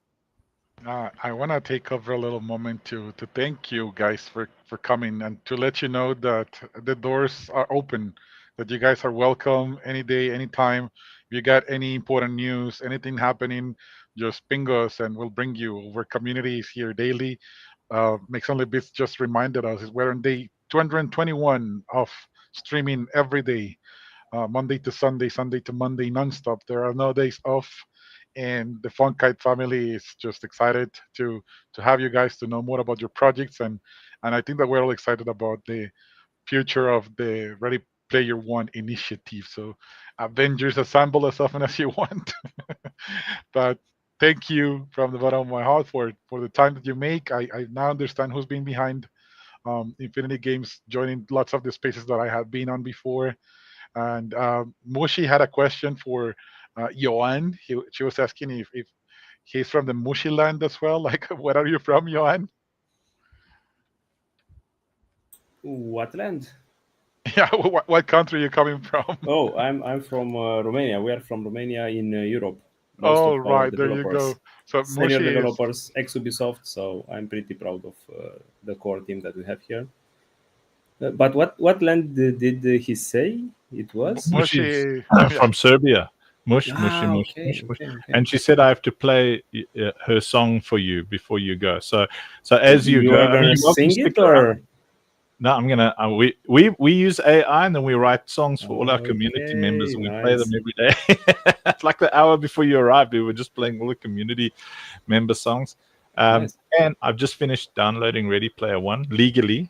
Speaker 15: I want to take over a little moment to thank you guys for coming and to let you know that the doors are open, that you guys are welcome any day, anytime. If you got any important news, anything happening, just ping us and we'll bring you. Our community is here daily. Makes Only Bits just reminded us we're on day 221 of streaming every day, Monday to Sunday, Sunday to Monday, nonstop. There are no days off. And the Funkite family is just excited to have you guys to know more about your projects, and I think that we're all excited about the future of the Ready Player One initiative. So Avengers, assemble as often as you want. But thank you from the bottom of my heart for the time that you make. I now understand who's been behind Infinity Games, joining lots of the spaces that I have been on before. And Moshi had a question for Johan. She was asking if he's from the Mushi land as well. Like, where are you from, Johan?
Speaker 17: What land?
Speaker 15: Yeah, what country are you coming from?
Speaker 17: Oh, I'm from Romania. We are from Romania in Europe.
Speaker 15: Oh, right, there you go. So
Speaker 17: senior
Speaker 15: Mushi
Speaker 17: developers, ex-Ubisoft. So I'm pretty proud of the core team that we have here. But what land did he say it was?
Speaker 15: Mushi
Speaker 9: from Serbia. Mush.
Speaker 17: Okay.
Speaker 9: And she said I have to play her song for you before you go. So as you go,
Speaker 17: are gonna sing it or?
Speaker 9: No, I'm gonna. We use AI and then we write songs for all our community members and we play them every day. Like the hour before you arrived, we were just playing all the community member songs.
Speaker 17: Nice.
Speaker 9: And I've just finished downloading Ready Player One legally.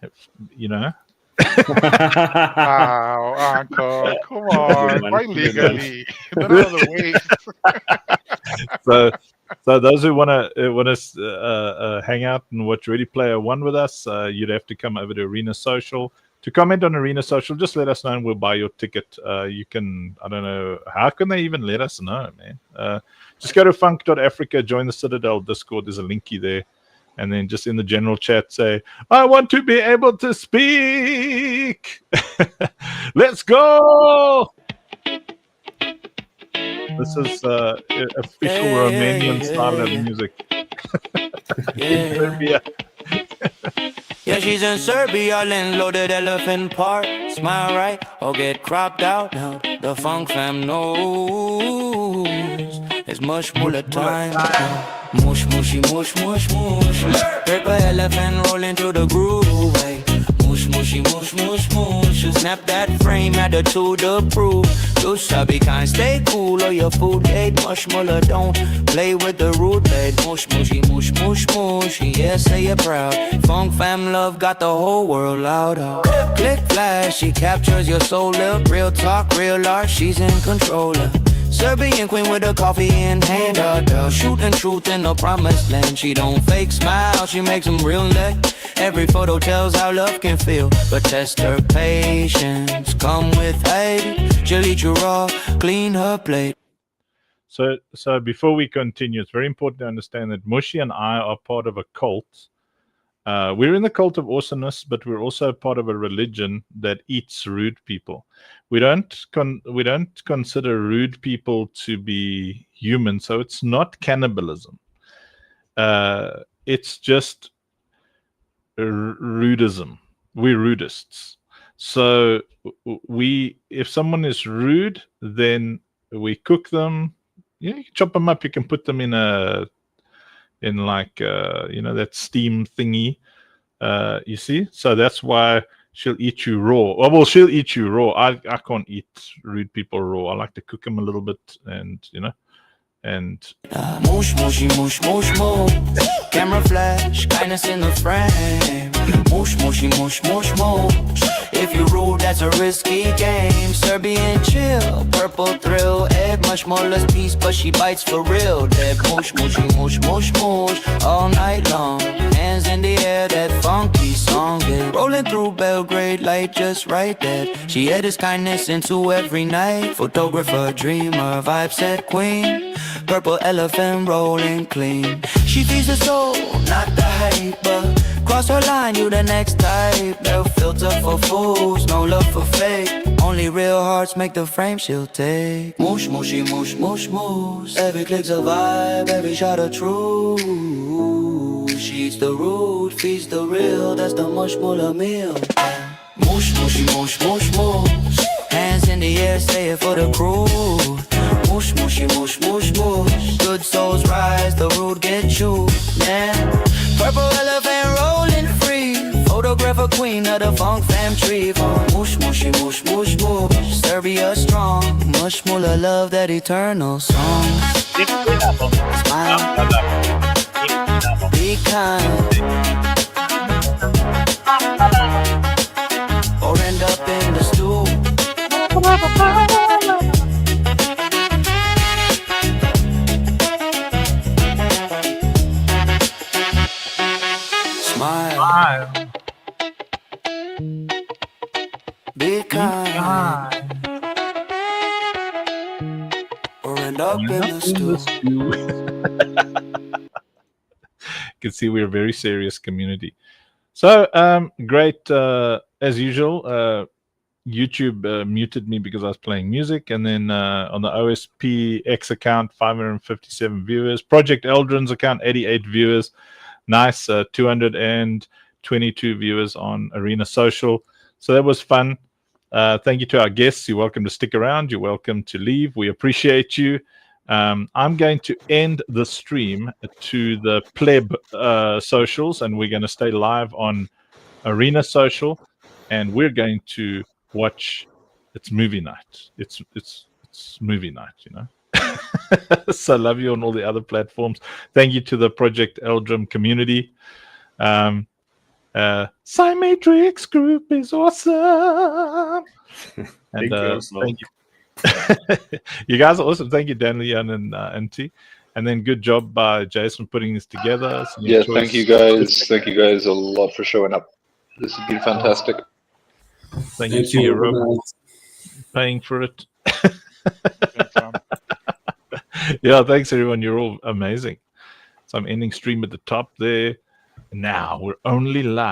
Speaker 15: Wow, Uncle, come on, why legally? None of the ways.
Speaker 9: So those who want to hang out and watch Ready Player One with us, you'd have to come over to Arena Social. To comment on Arena Social, just let us know and we'll buy your ticket. You can, I don't know, how can they even let us know, man? Just go to funk.africa, join the Citadel Discord. There's a linky there. And then just in the general chat say, I want to be able to speak. Let's go. This is official Romanian style of music. In Serbia.
Speaker 4: Yeah, she's in Serbia, in loaded elephant park. Smile right or get cropped out. Now the funk fam knows it's much more time. Mush, mushy, mush, mush, mush. Paper elephant rolling through the groove. Ay. Mush, mushy, mush, mush, mush. Snap that frame, attitude to prove. You shall be kind, stay cool, or your food ain't mush muller. Don't play with the root blade. Mush, mushy, mush, mush, mush. Yeah, say you're proud. Funk fam love got the whole world loud. Click flash, she captures your soul. Real talk, real art, she's in control. Serbian queen with a coffee in hand. Girl, shooting truth in the promised land. She don't fake smile, she makes them real neck. Every photo tells how love can feel, but test her patience. Come with hate, she'll eat you raw, clean her plate.
Speaker 9: So before we continue, it's very important to understand that Mushi and I are part of a cult. We're in the cult of awesomeness, but we're also part of a religion that eats rude people. We don't consider rude people to be human, so it's not cannibalism. It's just rudism. We're rudists. So if someone is rude, then we cook them. You can chop them up. You can put them in that steam thingy. You see, so that's why she'll eat you raw. Well, she'll eat you raw. I can't eat rude people raw. I like to cook them a little bit, and
Speaker 4: Mush, mushy, mush, mush, mush. Camera flash, kindness in the frame. Mush, mushy, mush, mush, mush. If you rule, that's a risky game. Serbian chill, purple thrill. Egg much more less peace, but she bites for real. That mush, mushy, mush, mush, mush. All night long, hands in the air, that funky song. Yeah. Rolling through Belgrade, light just right there. She had his kindness into every night. Photographer, dreamer, vibe set queen. Purple elephant rolling clean. She feeds the soul, not the hype, but cross her line, you the next type. No filter for fools, no love for fake. Only real hearts make the frame she'll take. Mush, mushy, mush, mush, mush. Every click's a vibe, every shot a truth. She eats the root, feeds the real, that's the mush muller meal. Mush, mushy, mush, mush, mush. Hands in the air, say it for the crew. Mush, mushy, mush, mush, mush. Good souls rise, the root get chewed. Yeah. Purple elephant rolling free. Photographer queen of the funk fam tree. Mush, mushy, mush, mush, mush. Serbia strong. Mush, mulla love that eternal song. Smile. Be kind. Or end up in the stool. Smile. Be kind. Or end up in the stew.
Speaker 9: You can see we're a very serious community. So great. As usual, YouTube muted me because I was playing music, and then on the OSP X account, 557 viewers. Project Eldrin's account, 88 viewers. Nice, 222 viewers on Arena Social. So that was fun. Thank you to our guests. You're welcome to stick around. You're welcome to leave. We appreciate you. I'm going to end the stream to the pleb socials, and we're going to stay live on Arena Social, and we're going to watch. It's movie night. It's movie night, you know. So love you on all the other platforms. Thank you to the Project Eldrum community. Cymatrix group is awesome. And thank you. You guys are awesome. Thank you, Dan, Leon, and T. And then good job by Jason putting this together.
Speaker 12: Yeah, thank you guys. Thank you guys a lot for showing up. This has been fantastic.
Speaker 9: Thank you, to Rob, paying for it. Yeah, thanks everyone. You're all amazing. So I'm ending stream at the top there. Now we're only live.